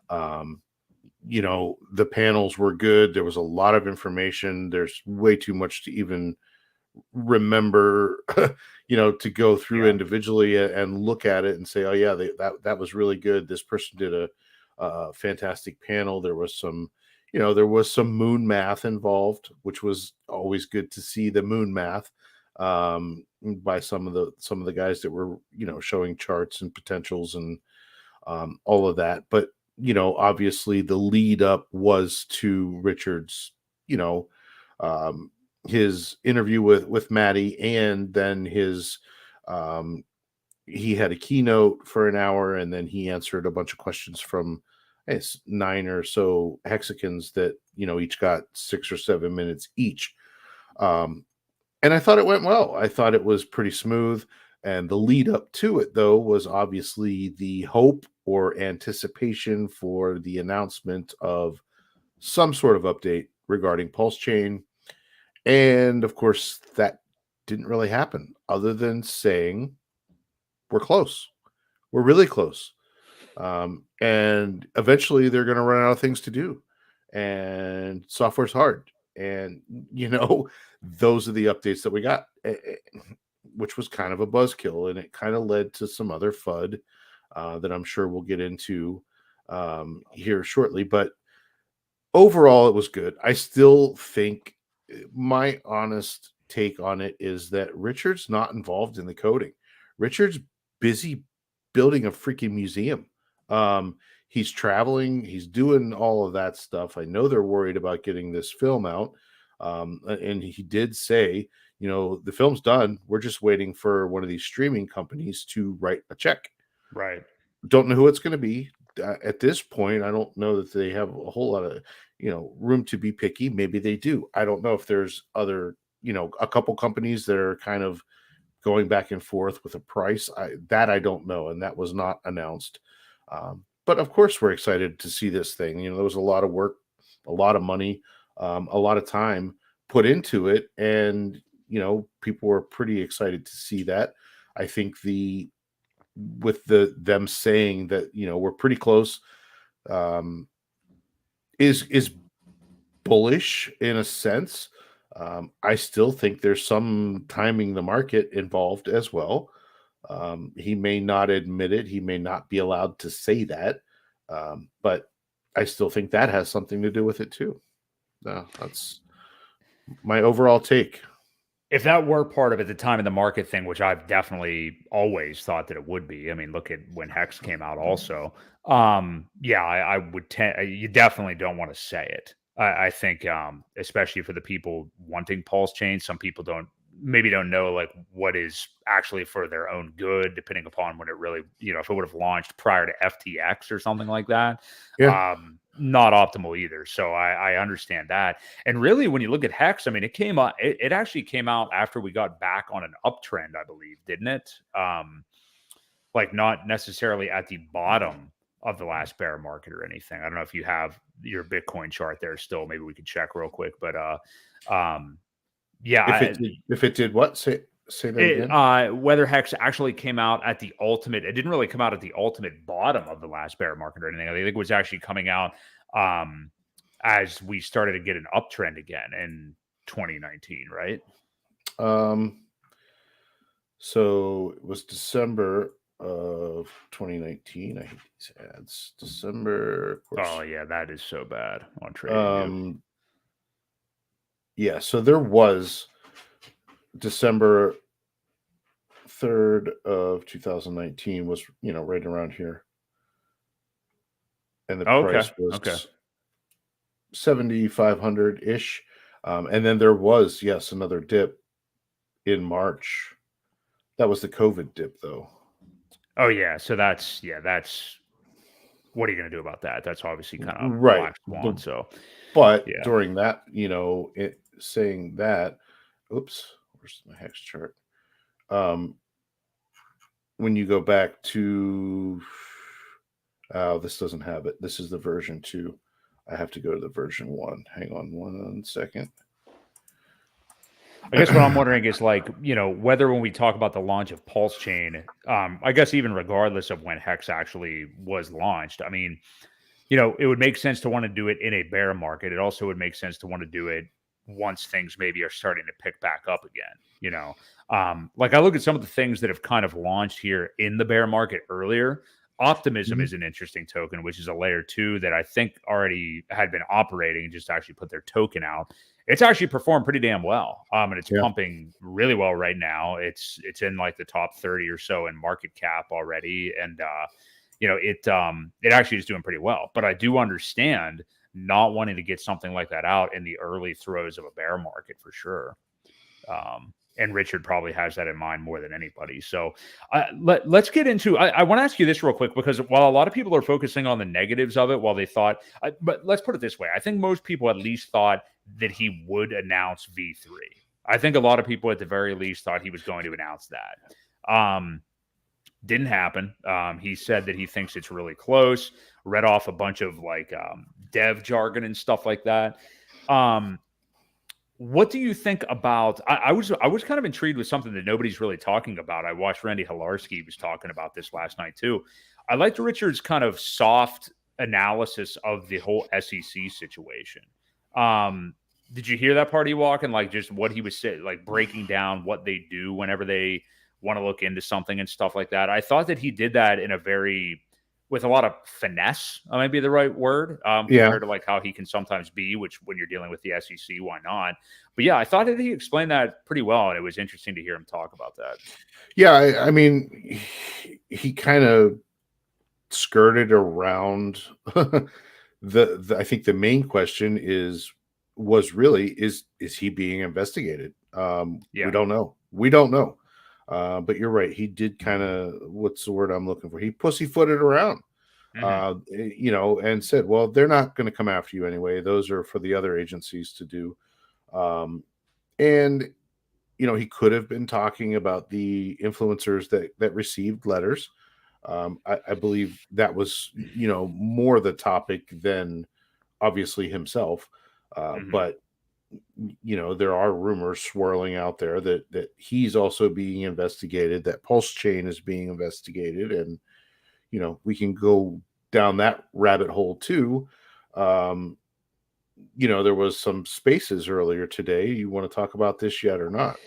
The panels were good. There was a lot of information. There's way too much to even remember, to go through individually and look at it and say, oh yeah, that was really good. This person did a fantastic panel. There was some moon math involved, which was always good to see the moon math by some of the guys that were, showing charts and potentials and all of that. But obviously the lead up was to Richard's, his interview with Maddie, and then his he had a keynote for an hour, and then he answered a bunch of questions from 9 or so Hexicans that each got 6 or 7 minutes each. And I thought it went well. I thought it was pretty smooth. And the lead up to it, though, was obviously the hope or anticipation for the announcement of some sort of update regarding PulseChain. And of course, that didn't really happen, other than saying we're close. We're really close. And eventually they're going to run out of things to do. And software's hard. And, those are the updates that we got, which was kind of a buzzkill. And it kind of led to some other FUD that I'm sure we'll get into here shortly. But overall, it was good. I still think my honest take on it is that Richard's not involved in the coding. Richard's busy building a freaking museum. He's traveling, he's doing all of that stuff. I know they're worried about getting this film out. And he did say, the film's done. We're just waiting for one of these streaming companies to write a check. Right. Don't know who it's going to be. At this point, I don't know that they have a whole lot of, room to be picky. Maybe they do. I don't know if there's other, a couple companies that are kind of going back and forth with a price. I don't know. And that was not announced. But of course, we're excited to see this thing. There was a lot of work, a lot of money, a lot of time put into it. And, people were pretty excited to see that. I think with them saying that, we're pretty close, is bullish in a sense. I still think there's some timing the market involved as well. He may not admit it. He may not be allowed to say that. But I still think that has something to do with it too. That's my overall take. If that were part of it, the time in the market thing, which I've definitely always thought that it would be. I mean, look at when Hex came out also. I would you definitely don't want to say it. I think, especially for the people wanting PulseChain, some people maybe don't know like what is actually for their own good, depending upon when it really, if it would have launched prior to FTX or something like that. Yeah. Not optimal either. So I understand that. And really, when you look at Hex, I mean, it actually came out after we got back on an uptrend, I believe, didn't it? Like not necessarily at the bottom of the last bear market or anything. I don't know if you have your Bitcoin chart there still. Maybe we could check real quick, but If it did what? Say that again. whether Hex actually came out at the ultimate, it didn't really come out at the ultimate bottom of the last bear market or anything. I think it was actually coming out as we started to get an uptrend again in 2019, right? So it was December of 2019. I hate these ads. December, of course. Oh yeah, that is so bad on TradingView. Yeah, so there was December 3rd of 2019 was, right around here. And the price was 7,500-ish. And then there was, yes, another dip in March. That was the COVID dip, though. Oh yeah, so that's what are you going to do about that? That's obviously kind of right. Black Swan. So, but during that, saying that, oops, where's my Hex chart? When you go back to, this doesn't have it. This is the version 2. I have to go to the version 1. Hang on 1 second. I guess what I'm wondering is whether when we talk about the launch of PulseChain, I guess even regardless of when Hex actually was launched, I mean, it would make sense to want to do it in a bear market. It also would make sense to want to do it once things maybe are starting to pick back up again. I look at some of the things that have kind of launched here in the bear market earlier. Optimism is an interesting token, which is a layer 2 that I think already had been operating and just actually put their token out. It's actually performed pretty damn well. And it's pumping really well right now. It's in the top 30 or so in market cap already. And, it actually is doing pretty well. But I do understand not wanting to get something like that out in the early throes of a bear market for sure. And Richard probably has that in mind more than anybody. So let's get into, I want to ask you this real quick, because while a lot of people are focusing on the negatives of it, while they thought, but let's put it this way. I think most people at least thought that he would announce V3. I think a lot of people at the very least thought he was going to announce that. Didn't happen. He said that he thinks it's really close, read off a bunch of dev jargon and stuff like that. What do you think about? I was kind of intrigued with something that nobody's really talking about. I watched Randy Hilarski was talking about this last night too. I liked Richard's kind of soft analysis of the whole SEC situation. Did you hear that part, Ewok, and just what he was saying, breaking down what they do whenever they want to look into something and stuff like that? I thought that he did that in with a lot of finesse, might be the right word, compared to how he can sometimes be, which when you're dealing with the SEC, why not? But yeah, I thought that he explained that pretty well, and it was interesting to hear him talk about that. Yeah, I mean, he kind of skirted around I think the main question is he being investigated? We don't know. But you're right. He did kind of, what's the word I'm looking for? He pussyfooted around, and said, well, they're not going to come after you anyway. Those are for the other agencies to do. And, he could have been talking about the influencers that received letters. I believe that was, more the topic than obviously himself. But there are rumors swirling out there that he's also being investigated, that PulseChain is being investigated, and we can go down that rabbit hole too. There was some spaces earlier today. You want to talk about this yet or not?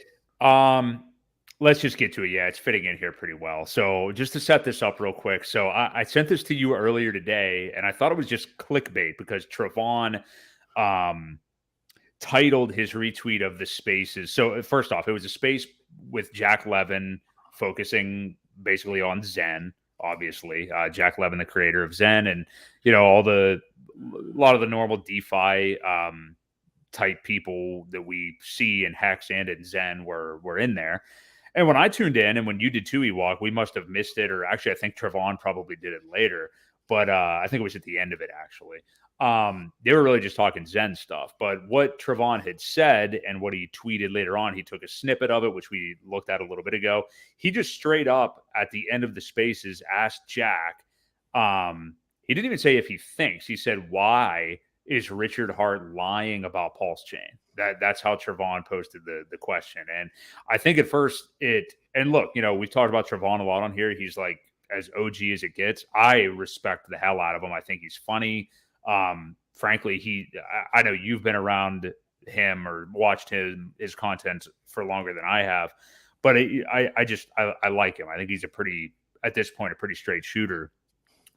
Let's just get to it. Yeah, it's fitting in here pretty well. So just to set this up real quick. So I sent this to you earlier today, and I thought it was just clickbait because Trevon titled his retweet of the spaces. So first off, it was a space with Jack Levin focusing basically on Zen, obviously. Jack Levin, the creator of Zen, and a lot of the normal DeFi type people that we see in Hex and in Zen were in there. And when I tuned in, and when you did too, Ewok, we must have missed it, or actually, I think Trevon probably did it later, but I think it was at the end of it, actually. They were really just talking Zen stuff. But what Trevon had said and what he tweeted later on, he took a snippet of it, which we looked at a little bit ago. He just straight up at the end of the spaces asked Jack, he didn't even say if he thinks, he said why is Richard Hart lying about PulseChain? That's how Trevon posted the question. And I think at first and look, we've talked about Trevon a lot on here. He's like as OG as it gets. I respect the hell out of him. I think he's funny. Frankly, I know you've been around him or watched his content for longer than I have, but I like him. I think he's at this point, a pretty straight shooter.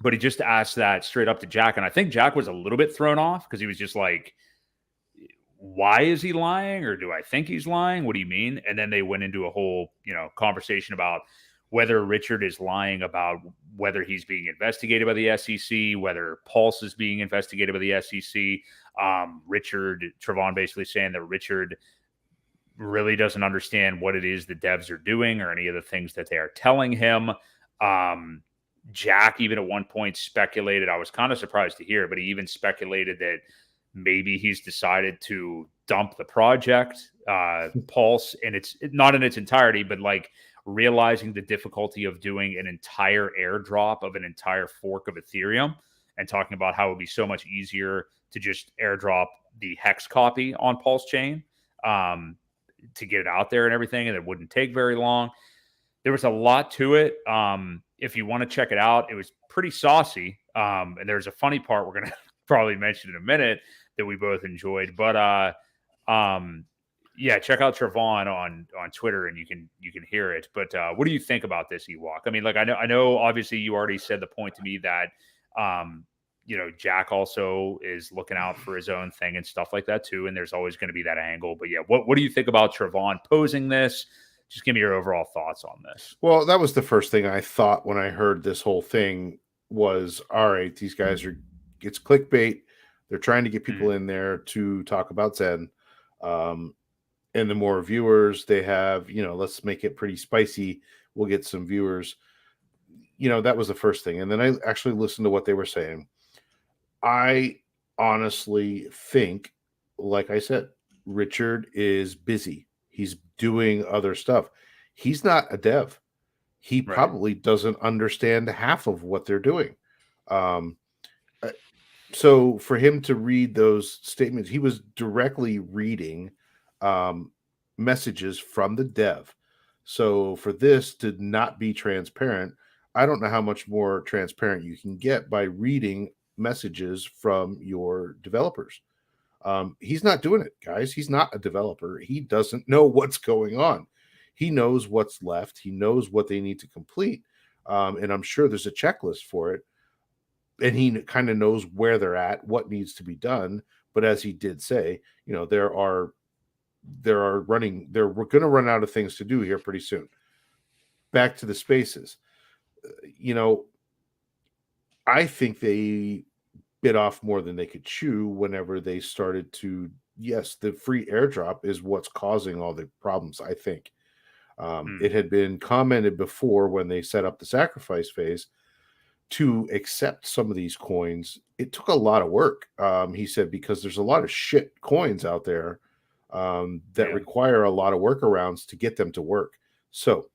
But he just asked that straight up to Jack. And I think Jack was a little bit thrown off because he was just like, why is he lying? Or do I think he's lying? What do you mean? And then they went into a whole, conversation about whether Richard is lying about whether he's being investigated by the SEC, whether Pulse is being investigated by the SEC. Trevon basically saying that Richard really doesn't understand what it is the devs are doing or any of the things that they are telling him. Jack even at one point speculated, I was kind of surprised to hear, but he even speculated that maybe he's decided to dump the project, Pulse, and it's not in its entirety, but like realizing the difficulty of doing an entire airdrop of an entire fork of Ethereum and talking about how it would be so much easier to just airdrop the hex copy on PulseChain to get it out there and everything, and it wouldn't take very long. There was a lot to it. If you want to check it out, it was pretty saucy. And there's a funny part we're going to probably mention in a minute that we both enjoyed. But check out Trevon on Twitter and you can hear it. But what do you think about this, Ewok? I mean, like I know obviously you already said the point to me that Jack also is looking out for his own thing and stuff like that too. And there's always going to be that angle. But yeah, what do you think about Trevon posing this? Just give me your overall thoughts on this. Well, that was the first thing I thought when I heard this whole thing was, all right, these guys it's clickbait. They're trying to get people in there to talk about Zen. And the more viewers they have, let's make it pretty spicy. We'll get some viewers. That was the first thing. And then I actually listened to what they were saying. I honestly think, like I said, Richard is busy. He's doing other stuff. He's not a dev. He probably doesn't understand half of what they're doing. So for him to read those statements, he was directly reading messages from the dev. So for this to not be transparent, I don't know how much more transparent you can get by reading messages from your developers. He's not doing it, guys. He's not a developer. He doesn't know what's going on. He knows what's left. He knows what they need to complete. And I'm sure there's a checklist for it. And he kind of knows where they're at, what needs to be done. But as he did say, we're going to run out of things to do here pretty soon. Back to the spaces. I think they bit off more than they could chew whenever they started to, yes, the free airdrop is what's causing all the problems, I think. It had been commented before when they set up the sacrifice phase to accept some of these coins. It took a lot of work. He said, because there's a lot of shit coins out there that require a lot of workarounds to get them to work. So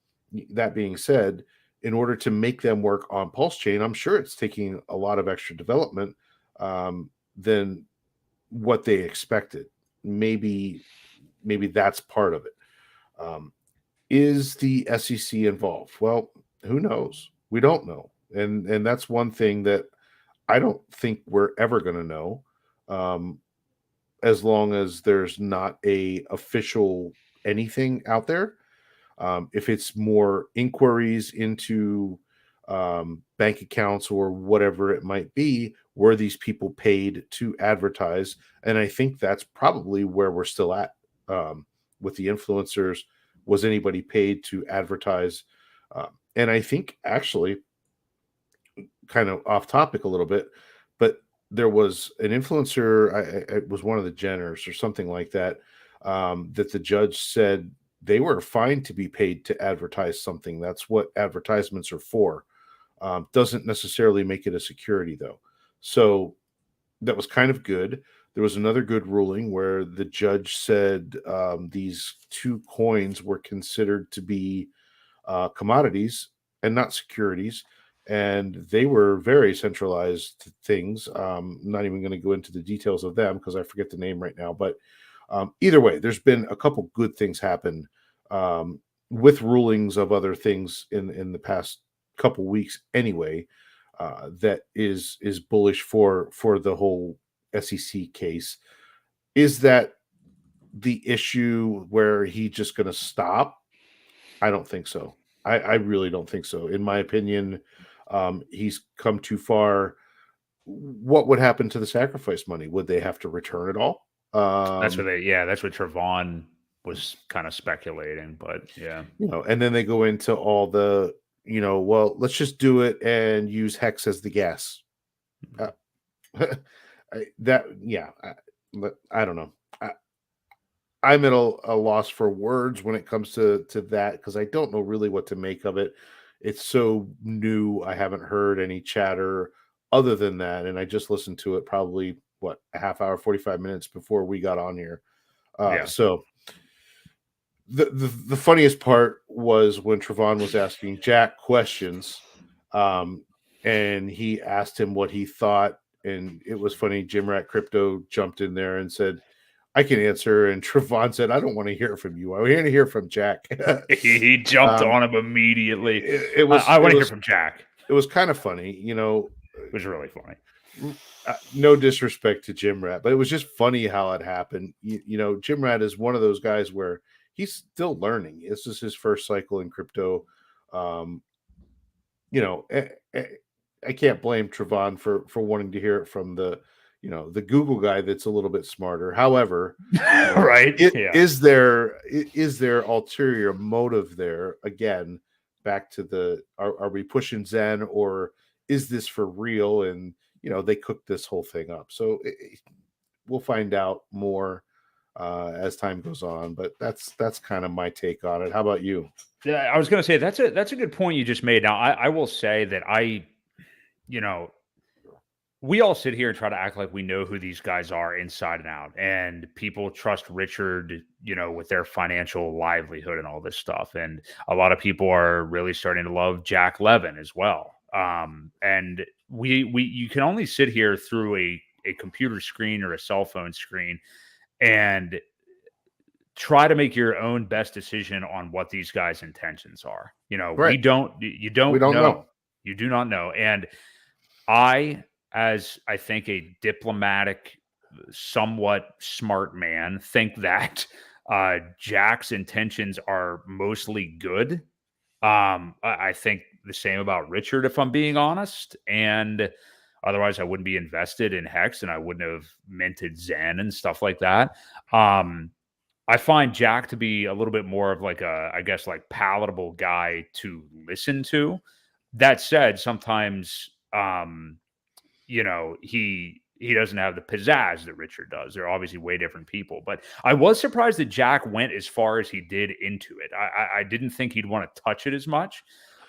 that being said, in order to make them work on PulseChain, I'm sure it's taking a lot of extra development than what they expected. Maybe that's part of it. Is the SEC involved? Well, who knows? We don't know. And that's one thing that I don't think we're ever going to know, as long as there's not a official anything out there. If it's more inquiries into bank accounts or whatever it might be, were these people paid to advertise? And I think that's probably where we're still at with the influencers. Was anybody paid to advertise? And I think actually, kind of off topic a little bit, but there was an influencer, it was one of the Jenners or something like that, that the judge said they were fine to be paid to advertise something. That's what advertisements are for. Doesn't necessarily make it a security, though. So that was kind of good. There was another good ruling where the judge said these two coins were considered to be commodities and not securities. and they were very centralized things. I'm not even going to go into the details of them because I forget the name right now. But either way, there's been a couple good things happen with rulings of other things in the past couple weeks. Anyway, that is bullish for the whole SEC case. Is that the issue where he just going to stop? I don't think so. I really don't think so. In my opinion, he's come too far. What would happen to the sacrifice money? Would they have to return it all? That's what that's what Trevon was kind of speculating, but yeah. And then they go into all the, well, let's just do it and use Hex as the gas. I don't know. I'm at a loss for words when it comes to that because I don't know really what to make of it. It's so new. I haven't heard any chatter other than that, and I just listened to it probably a half hour, 45 minutes before we got on here. So the funniest part was when Trevon was asking Jack questions, and he asked him what he thought, and it was funny. Jim Crypto jumped in there and said, I can answer. And Trevon said, I don't want to hear from you. I want to hear from Jack. He jumped on him immediately. I want to hear from Jack. It was kind of funny. It was really funny. No disrespect to Jim Rat, but it was just funny how it happened. Jim Rat is one of those guys where he's still learning. This is his first cycle in crypto. I can't blame Trevon for wanting to hear it from the Google guy that's a little bit smarter. However, right? Is there ulterior motive there? Again, back to the are we pushing Zen, or is this for real? And they cooked this whole thing up. So we'll find out more as time goes on. But that's kind of my take on it. How about you? Yeah, I was going to say that's a good point you just made. Now, I will say that we all sit here and try to act like we know who these guys are inside and out, and people trust Richard, with their financial livelihood and all this stuff. And a lot of people are really starting to love Jack Levin as well. And you can only sit here through a computer screen or a cell phone screen and try to make your own best decision on what these guys' intentions are. Right. You don't know. You do not know. And as I think a diplomatic, somewhat smart man, think that Jack's intentions are mostly good. I think the same about Richard, if I'm being honest. And otherwise, I wouldn't be invested in Hex, and I wouldn't have minted Zen and stuff like that. I find Jack to be a little bit more of like palatable guy to listen to. That said, sometimes he doesn't have the pizzazz that Richard does. They're obviously way different people. But I was surprised that Jack went as far as he did into it. I didn't think he'd want to touch it as much.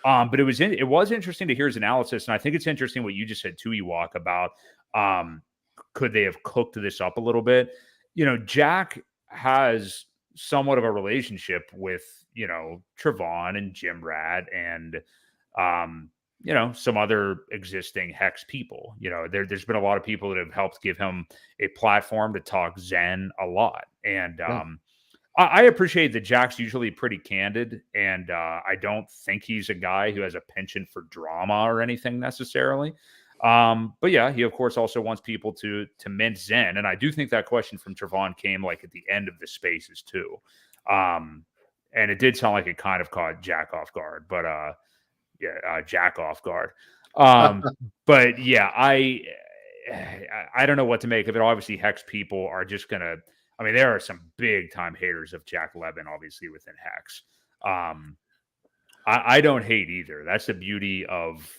But it was interesting to hear his analysis. And I think it's interesting what you just said too, Ewok, about could they have cooked this up a little bit? Jack has somewhat of a relationship with, Trevon and Jim Rat and some other existing Hex people. There's been a lot of people that have helped give him a platform to talk Zen a lot. And I appreciate that Jack's usually pretty candid, and I don't think he's a guy who has a penchant for drama or anything necessarily. But yeah, he of course also wants people to mint Zen. And I do think that question from Trevon came like at the end of the spaces too. And it did sound like it kind of caught Jack off guard, but Jack off guard. But yeah, I don't know what to make of it. Obviously, Hex people are just gonna. I mean, there are some big time haters of Jack Levin, obviously within Hex. I don't hate either. That's the beauty of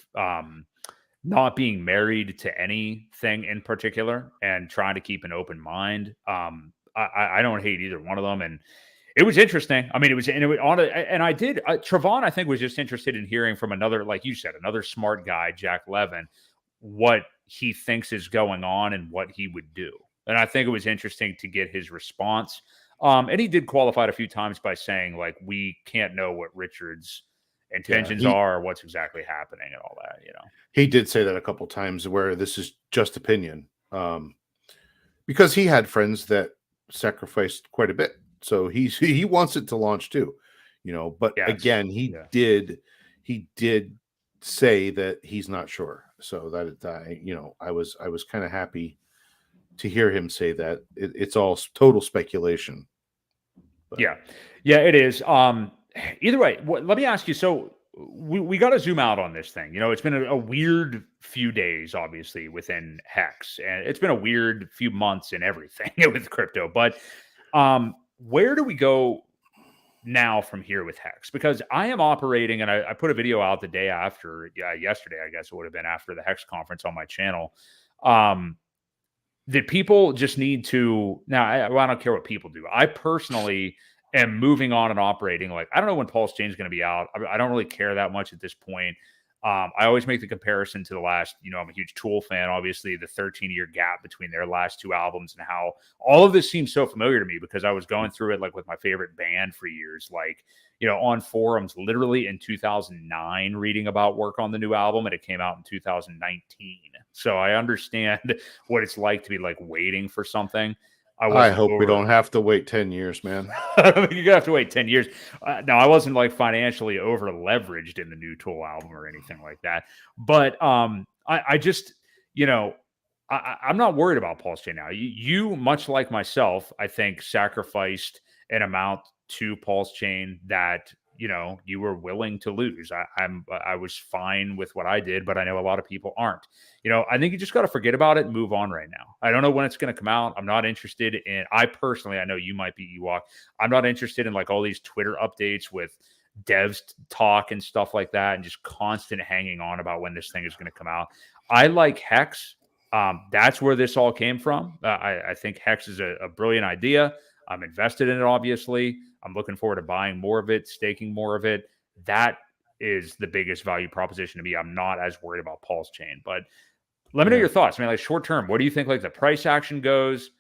not being married to anything in particular and trying to keep an open mind. I don't hate either one of them, and it was interesting. I mean, Trevon, I think, was just interested in hearing from another, like you said, another smart guy, Jack Levin, what he thinks is going on and what he would do. And I think it was interesting to get his response. And he did qualify it a few times by saying, like, we can't know what Richard's intentions are, what's exactly happening, and all that. He did say that a couple times, where this is just opinion, because he had friends that sacrificed quite a bit, so he wants it to launch too, But Yes. again, he did say that he's not sure. So that I was kind of happy to hear him say that. It's all total speculation. But. Yeah, it is. Either way, let me ask you. So we got to zoom out on this thing. It's been a weird few days, obviously, within Hex, and it's been a weird few months and everything with crypto. But where do we go now from here with Hex? Because I am operating, and I put a video out the day after, yesterday, I guess it would have been after the Hex conference on my channel. That people just need to now. I don't care what people do. I personally am moving on and operating like I don't know when PulseChain is going to be out. I don't really care that much at this point. I always make the comparison to the last. I'm a huge Tool fan. Obviously, the 13-year gap between their last two albums and how all of this seems so familiar to me because I was going through it like with my favorite band for years. Like on forums, literally in 2009, reading about work on the new album, and it came out in 2019. So I understand what it's like to be like waiting for something. I hope we don't have to wait 10 years, man. You're gonna have to wait 10 years. Now, I wasn't like financially over leveraged in the new Tool album or anything like that. But I just, I'm not worried about PulseChain now. You, much like myself, I think sacrificed an amount to PulseChain that you were willing to lose. I was fine with what I did, but I know a lot of people aren't. I think you just got to forget about it and move on right now. I don't know when it's going to come out. I'm not interested in. I personally, I know you might be Ewok. I'm not interested in like all these Twitter updates with devs talk and stuff like that, and just constant hanging on about when this thing is going to come out. I like Hex. That's where this all came from. I think Hex is a brilliant idea. I'm invested in it, obviously. I'm looking forward to buying more of it, staking more of it. That is the biggest value proposition to me. I'm not as worried about PulseChain. But let me know your thoughts. I mean, like short term, what do you think like the price action goes?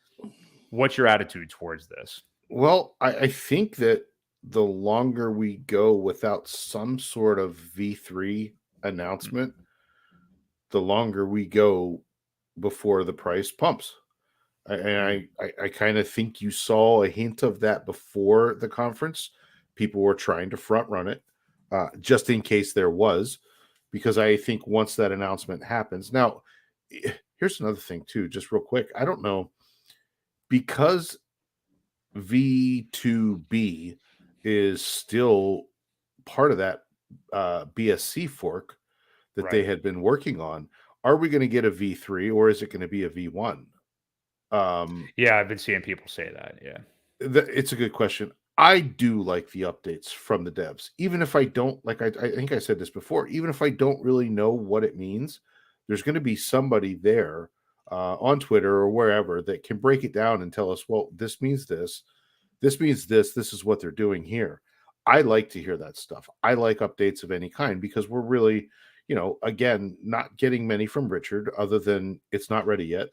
What's your attitude towards this? Well, I think that the longer we go without some sort of V3 announcement, the longer we go before the price pumps. And I kind of think you saw a hint of that before the conference. People were trying to front run it just in case there was, because I think once that announcement happens. Now, here's another thing too, just real quick. I don't know, because V2B is still part of that BSC fork that they had been working on. Are we going to get a V3 or is it going to be a V1? I've been seeing people say that. Yeah, it's a good question. I do like the updates from the devs, even if I don't like. I think I said this before. Even if I don't really know what it means, there's going to be somebody there on Twitter or wherever that can break it down and tell us, well, this means this, this means this, this is what they're doing here. I like to hear that stuff. I like updates of any kind because we're really, again, not getting many from Richard other than it's not ready yet.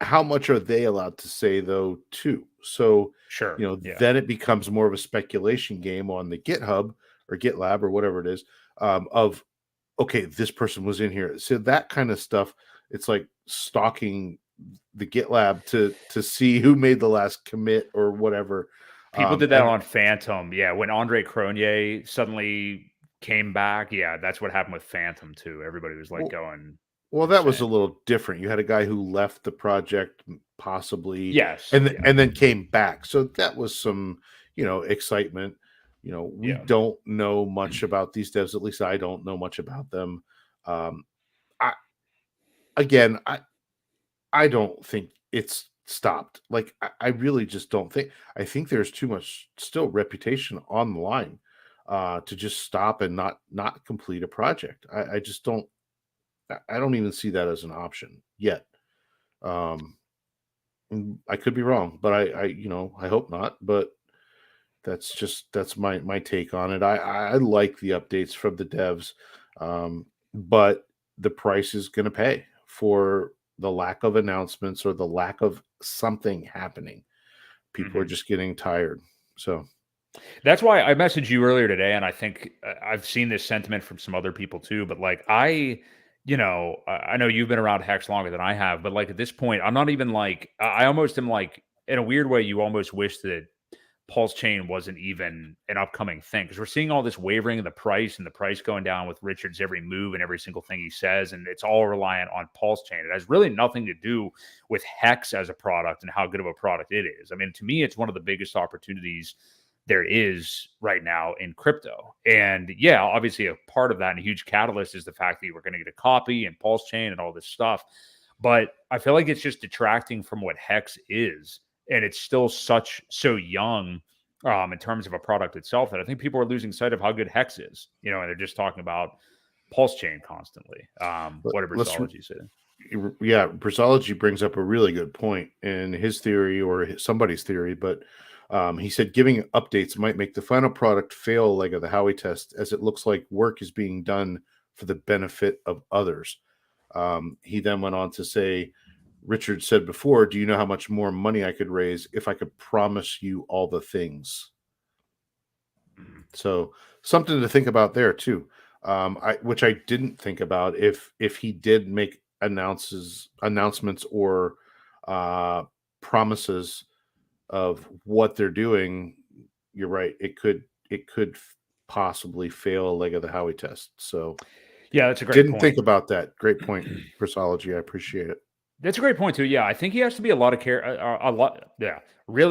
How much are they allowed to say though too? So sure, then it becomes more of a speculation game on the GitHub or GitLab or whatever it is of, okay, this person was in here. So that kind of stuff, it's like stalking the GitLab to see who made the last commit or whatever. People did that on Phantom. Yeah, when Andre Cronje suddenly came back. Yeah, that's what happened with Phantom too. Everybody was like going. Well, that was a little different. You had a guy who left the project possibly, yes, and then came back. So that was some, excitement. We don't know much about these devs. At least I don't know much about them. I don't think it's stopped. Like I really just don't think. I think there's too much still reputation on the line to just stop and not complete a project. I just don't. I don't even see that as an option yet. I could be wrong, but I hope not. But that's my take on it. I like the updates from the devs, but the price is going to pay for the lack of announcements or the lack of something happening. People are just getting tired. So That's why I messaged you earlier today, and I think I've seen this sentiment from some other people too. But like I know you've been around Hex longer than I have, but like at this point, I'm not even like I almost am like in a weird way. You almost wish that PulseChain wasn't even an upcoming thing because we're seeing all this wavering in the price and the price going down with Richard's every move and every single thing he says, and it's all reliant on PulseChain. It has really nothing to do with Hex as a product and how good of a product it is. I mean, to me, it's one of the biggest opportunities there is right now in crypto. And yeah, obviously a part of that and a huge catalyst is the fact that we're going to get a copy and PulseChain and all this stuff. But I feel like it's just detracting from what Hex is. And it's still so young in terms of a product itself that I think people are losing sight of how good Hex is, and they're just talking about PulseChain constantly. What did Brisology say? Yeah, Brisology brings up a really good point in his theory or somebody's theory, but he said giving updates might make the final product fail a leg of the Howey test, as it looks like work is being done for the benefit of others. He then went on to say, Richard said before, do you know how much more money I could raise if I could promise you all the things? So something to think about there too. Which I didn't think about if he did make announcements or promises of what they're doing. You're right. It could possibly fail a leg of the Howey test. So yeah, that's a great point. Think about that. Great point, Brisology. I appreciate it. That's a great point too. Yeah, I think he has to be really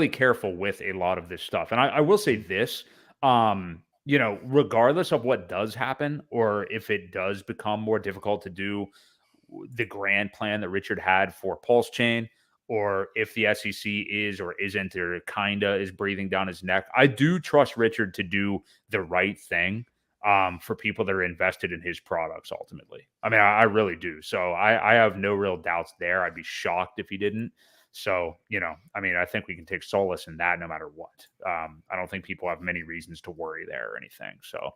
careful with a lot of this stuff. And I will say this, regardless of what does happen, or if it does become more difficult to do the grand plan that Richard had for PulseChain, or if the SEC is or isn't, or kinda is breathing down his neck, I do trust Richard to do the right thing for people that are invested in his products ultimately. I mean, I really do. So I have no real doubts there. I'd be shocked if he didn't. So, I think we can take solace in that no matter what. I don't think people have many reasons to worry there or anything. So,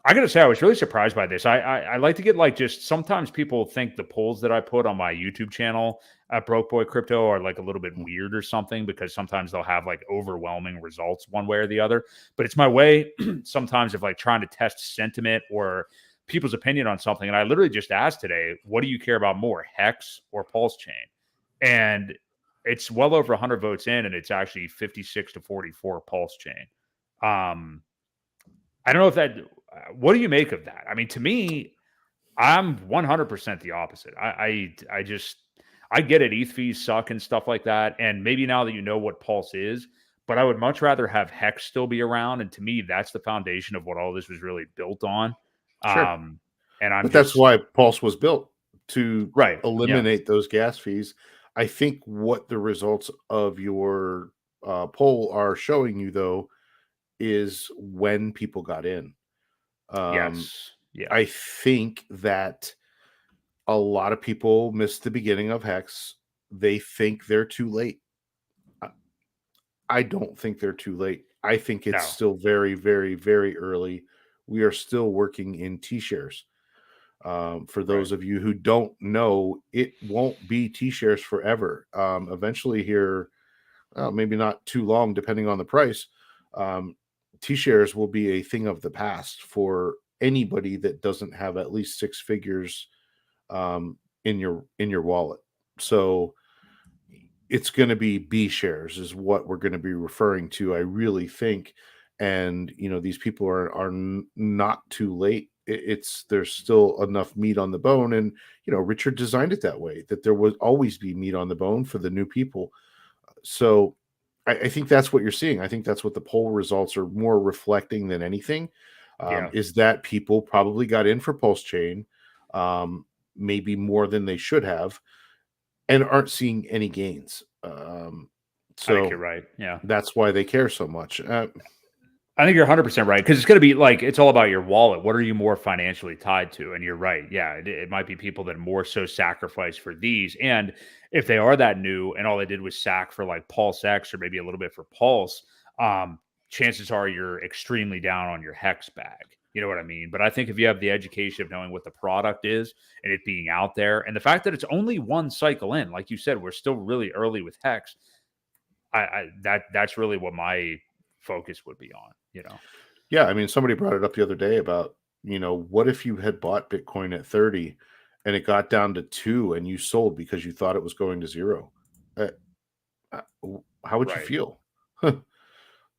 I got to say, I was really surprised by this. I like to get just sometimes people think the polls that I put on my YouTube channel at Boi Crypto are a little bit weird or something, because sometimes they'll have overwhelming results one way or the other. But it's my way sometimes of trying to test sentiment or people's opinion on something. And I literally just asked today, what do you care about more, Hex or PulseChain? And it's well over 100 votes in, and it's actually 56-44 PulseChain. I don't know if that. What do you make of that? I mean, to me, I'm 100% the opposite. I get it. ETH fees suck and stuff like that. And maybe now that you know what Pulse is, but I would much rather have Hex still be around. And to me, that's the foundation of what all this was really built on. Sure. That's why Pulse was built, to eliminate those gas fees. I think what the results of your poll are showing you, though, is when people got in. Yes. Yeah. I think that a lot of people missed the beginning of Hex. They think they're too late. I don't think they're too late. I think it's still very, very, very early. We are still working in T-shares. For those of you who don't know, it won't be T-shares forever. Eventually here, maybe not too long, depending on the price, T-shares will be a thing of the past for anybody that doesn't have at least six figures in your wallet. So it's going to be B shares is what we're going to be referring to, I really think. And these people are not too late. There's still enough meat on the bone, and Richard designed it that way, that there would always be meat on the bone for the new people. So I think that's what you're seeing. I think that's what the poll results are more reflecting than anything, is that people probably got in for PulseChain, maybe more than they should have, and aren't seeing any gains. So I think you're right. Yeah. That's why they care so much. I think you're 100% right, because it's going to be it's all about your wallet. What are you more financially tied to? And you're right. Yeah, it might be people that more so sacrifice for these. And if they are that new and all they did was sack for Pulse X or maybe a little bit for Pulse, chances are you're extremely down on your Hex bag. You know what I mean? But I think if you have the education of knowing what the product is and it being out there, and the fact that it's only one cycle in, like you said, we're still really early with Hex. That's really what my focus would be on, Yeah, I mean, somebody brought it up the other day about, what if you had bought Bitcoin at 30 and it got down to 2 and you sold because you thought it was going to 0? Uh, how would you Right. feel?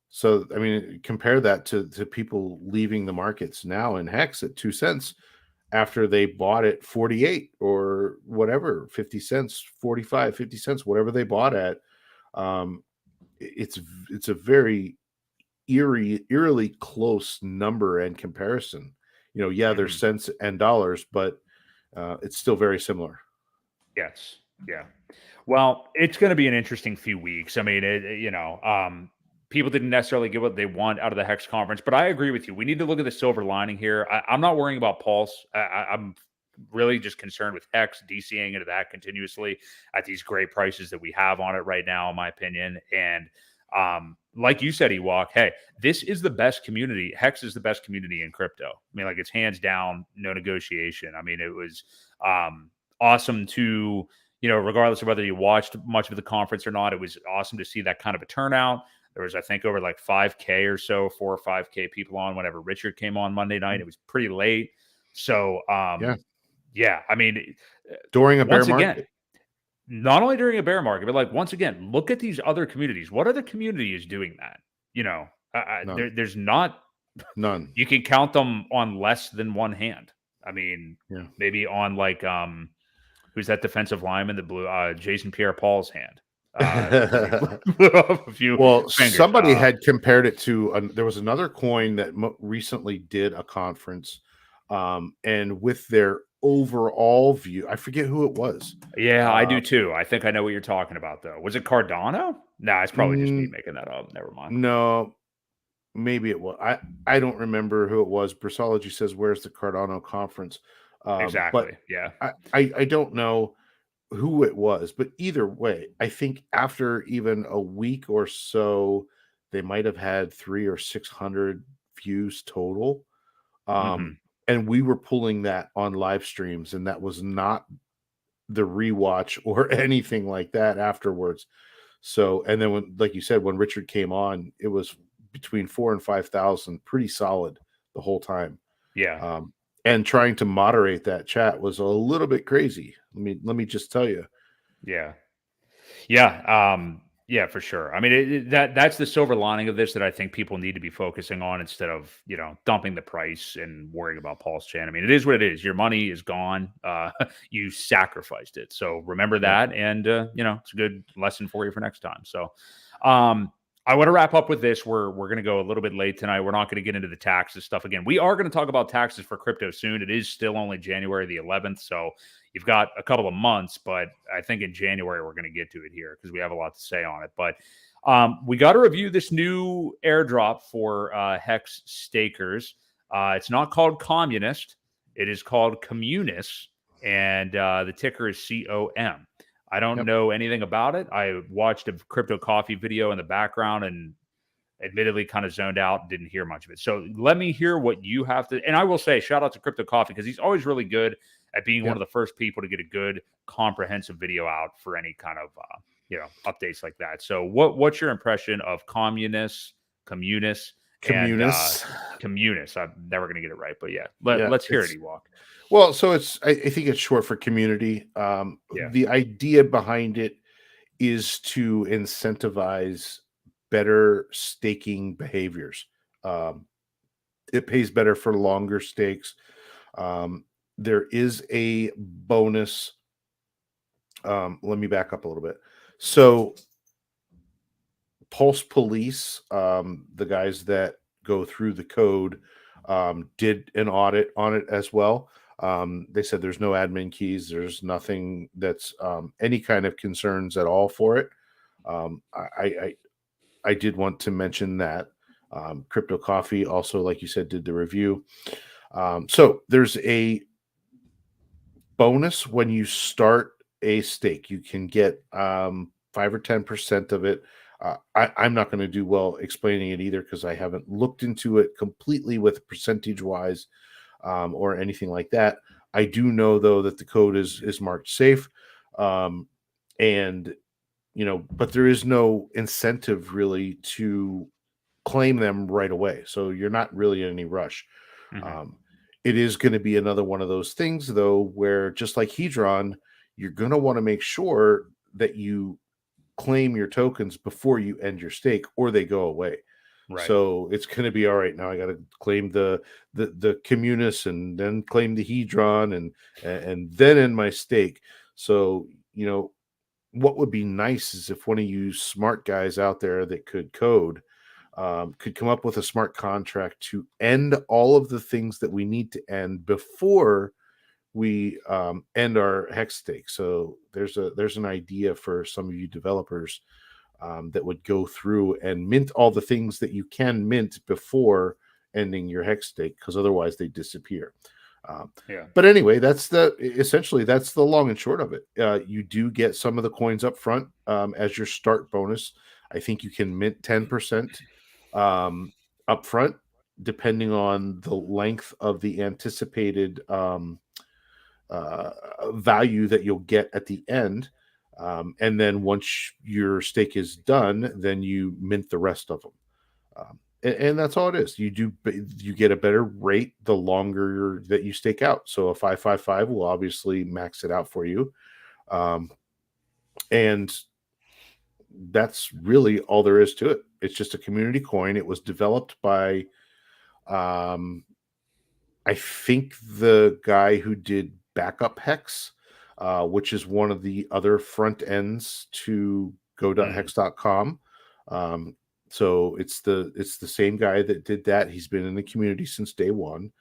So, I mean, compare that to people leaving the markets now in Hex at 2 cents after they bought it 48 or whatever, 50 cents, 45, 50 cents, whatever they bought at. Um, it's a very eerily close number and comparison. Yeah, there's cents and dollars, but it's still very similar. Yes. Yeah. Well, it's going to be an interesting few weeks. I mean, people didn't necessarily get what they want out of the Hex conference, but I agree with you. We need to look at the silver lining here. I'm not worrying about Pulse. I'm really just concerned with Hex DCing into that continuously at these great prices that we have on it right now, in my opinion. And like you said, Ewok, hey, this is the best community. Hex is the best community in crypto. I mean, like, it's hands down, no negotiation. I mean, it was awesome to, regardless of whether you watched much of the conference or not, it was awesome to see that kind of a turnout. There was, I think, over like 5K or so, 4 or 5K people on whenever Richard came on Monday night. It was pretty late. So, yeah, I mean, during a bear once again, market, not only during a bear market, but like, once again, look at these other communities. What other community is doing that? none. There's not. None. You can count them on less than one hand. I mean, Yeah. maybe on like who's that defensive lineman that blew Jason Pierre-Paul's hand? A few Well, fingers. somebody had compared it to there was another coin that recently did a conference, and with their overall view, I forget who it was. Yeah, I do too. I think I know what you're talking about, though. Was it Cardano? Nah, it's probably just me making that up. Never mind. No, maybe it was. I don't remember who it was. Brasology says, "Where's the Cardano conference?" Exactly. But Yeah. I don't know who it was, but either way, I think after even a week or so, they might have had 300 or 600 views total. And we were pulling that on live streams, and that was not the rewatch or anything like that afterwards. So, and then when, like you said, when Richard came on, it was between 4,000 and 5,000, pretty solid the whole time. Yeah. And trying to moderate that chat was a little bit crazy. Let me just tell you. Yeah. Yeah. Yeah, for sure. I mean, that's the silver lining of this that I think people need to be focusing on instead of, dumping the price and worrying about PulseChain. I mean, it is what it is. Your money is gone. You sacrificed it. So remember that. And, it's a good lesson for you for next time. So, I want to wrap up with this. We're going to go a little bit late tonight. We're not going to get into the taxes stuff again. We are going to talk about taxes for crypto soon. It is still only January the 11th. So you've got a couple of months, but I think in January we're going to get to it here because we have a lot to say on it. But we got to review this new airdrop for Hex stakers. It's not called Communist. It is called Communis, and the ticker is COM. I don't know anything about it. I watched a Crypto Coffee video in the background and admittedly kind of zoned out, didn't hear much of it. So let me hear what you have to. And I will say, shout out to Crypto Coffee because he's always really good at being one of the first people to get a good comprehensive video out for any kind of updates like that. So what's your impression of Communis? I'm never going to get it right, but let's hear it, Ewok. Well, so I think it's short for community. The idea behind it is to incentivize better staking behaviors. It pays better for longer stakes. There is a bonus. Let me back up a little bit. So Pulse Police, the guys that go through the code, did an audit on it as well. They said there's no admin keys. There's nothing that's any kind of concerns at all for it. I did want to mention that. Crypto Coffee also, like you said, did the review. So there's a bonus when you start a stake. You can get 5 or 10% of it. I'm not going to do well explaining it either because I haven't looked into it completely with percentage wise or anything like that. I do know though that the code is marked safe, and but there is no incentive really to claim them right away. So you're not really in any rush. Mm-hmm. It is going to be another one of those things, though, where just like Hedron, you're going to want to make sure that you claim your tokens before you end your stake or they go away. Right. So it's going to be all right. Now I got to claim the communis and then claim the Hedron and then end my stake. So, what would be nice is if one of you smart guys out there that could code could come up with a smart contract to end all of the things that we need to end before we end our hex stake. So there's an idea for some of you developers that would go through and mint all the things that you can mint before ending your hex stake, because otherwise they disappear. Yeah. But anyway, that's the long and short of it. You do get some of the coins up front as your start bonus. I think you can mint 10% up front, depending on the length of the anticipated value that you'll get at the end. And then once your stake is done, then you mint the rest of them. And that's all it is. You get a better rate the longer that you stake out. So a 555 will obviously max it out for you. And that's really all there is to it. It's just a community coin. It was developed by, I think, the guy who did Backup Hex, which is one of the other front ends to go.hex.com. So it's the same guy that did that. He's been in the community since day one,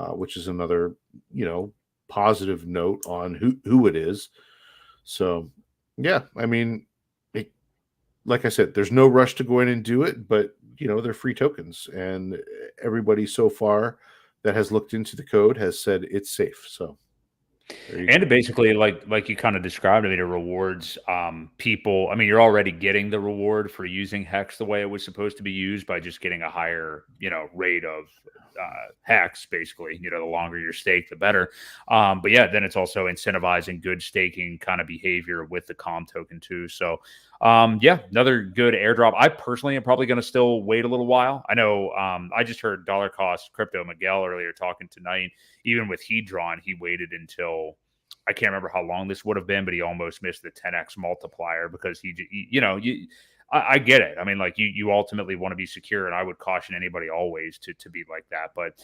which is another, positive note on who it is. So, yeah, I mean, like I said, there's no rush to go in and do it, but they're free tokens, and everybody so far that has looked into the code has said it's safe. So. And it basically, like you kind of described, it rewards people. I mean, you're already getting the reward for using Hex the way it was supposed to be used by just getting a higher, rate of Hex. Basically, the longer your stake, the better. But yeah, then it's also incentivizing good staking kind of behavior with the COM token too. So yeah, another good airdrop. I personally am probably going to still wait a little while. I know I just heard dollar cost crypto Miguel earlier talking tonight. Even with Hedron, he waited until, I can't remember how long this would have been, but he almost missed the 10x multiplier because I get it. I mean, like you ultimately want to be secure, and I would caution anybody always to be like that. But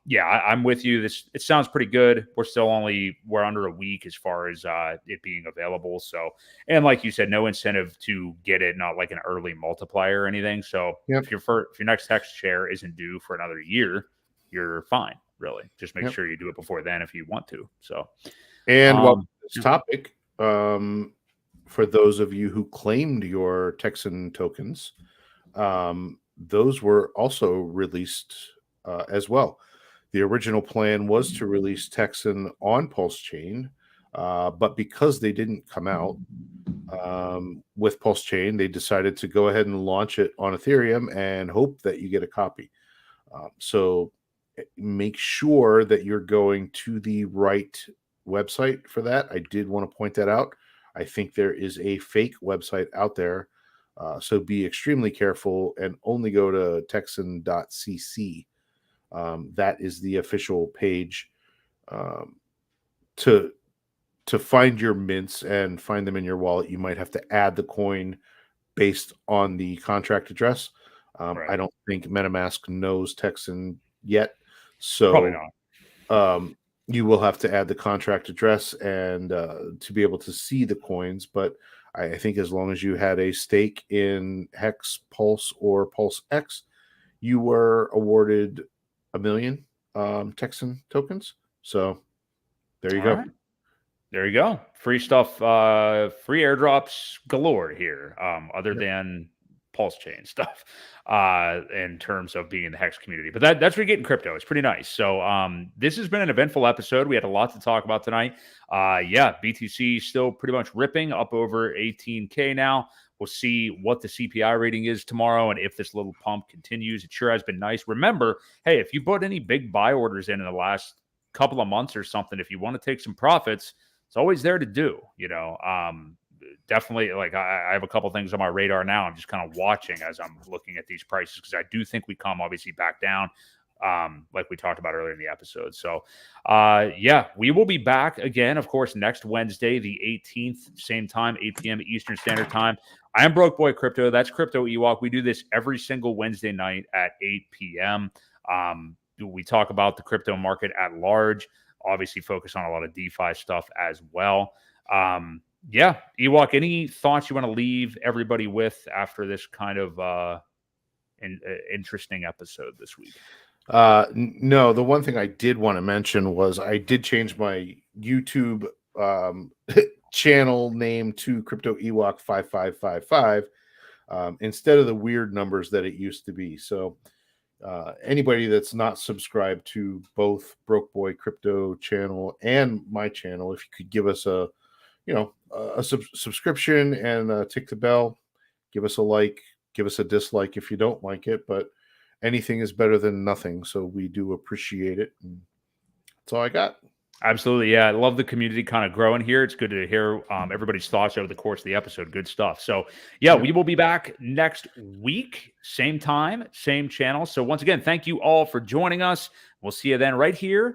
yeah, I'm with you. It sounds pretty good. We're under a week as far as it being available. So, and like you said, no incentive to get it, not like an early multiplier or anything. So if your next Hex share isn't due for another year, you're fine. Really, just make sure you do it before then if you want to. So, and while this topic, for those of you who claimed your Texan tokens, those were also released as well. The original plan was to release Texan on PulseChain, but because they didn't come out with PulseChain, they decided to go ahead and launch it on Ethereum and hope that you get a copy. So make sure that you're going to the right website for that. I did want to point that out. I think there is a fake website out there. So be extremely careful and only go to texan.cc. That is the official page to find your mints and find them in your wallet. You might have to add the coin based on the contract address. Right. I don't think MetaMask knows Texan yet. So probably not. You will have to add the contract address and to be able to see the coins. But I think as long as you had a stake in Hex, Pulse, or Pulse X, you were awarded 1 million Texan tokens. So there you go. Right. There you go. Free stuff, free airdrops galore here, other than PulseChain stuff in terms of being in the Hex community. But that's where you get in crypto. It's pretty nice. So this has been an eventful episode. We had a lot to talk about tonight. Yeah, BTC still pretty much ripping up over 18K now. We'll see what the CPI rating is tomorrow and if this little pump continues. It sure has been nice. Remember, hey, if you put any big buy orders in the last couple of months or something, if you want to take some profits, it's always there to do. definitely, like, I have a couple things on my radar now. I'm just kind of watching as I'm looking at these prices, because I do think we come obviously back down, like we talked about earlier in the episode. So, yeah, we will be back again, of course, next Wednesday, the 18th, same time, 8 p.m. Eastern Standard Time. I am Broke Boi Crypto. That's Crypto Ewok. We do this every single Wednesday night at 8 p.m. We talk about the crypto market at large, obviously focus on a lot of DeFi stuff as well. Yeah, Ewok, any thoughts you want to leave everybody with after this kind of interesting episode this week? No, the one thing I did want to mention was I did change my YouTube channel name to Crypto Ewok 5555 instead of the weird numbers that it used to be. So anybody that's not subscribed to both Broke Boi Crypto channel and my channel, if you could give us a subscription and tick the bell, give us a like, give us a dislike if you don't like it, but anything is better than nothing. So we do appreciate it. And that's all I got. Absolutely. Yeah. I love the community kind of growing here. It's good to hear everybody's thoughts over the course of the episode. Good stuff. So, yeah, we will be back next week. Same time, same channel. So, once again, thank you all for joining us. We'll see you then right here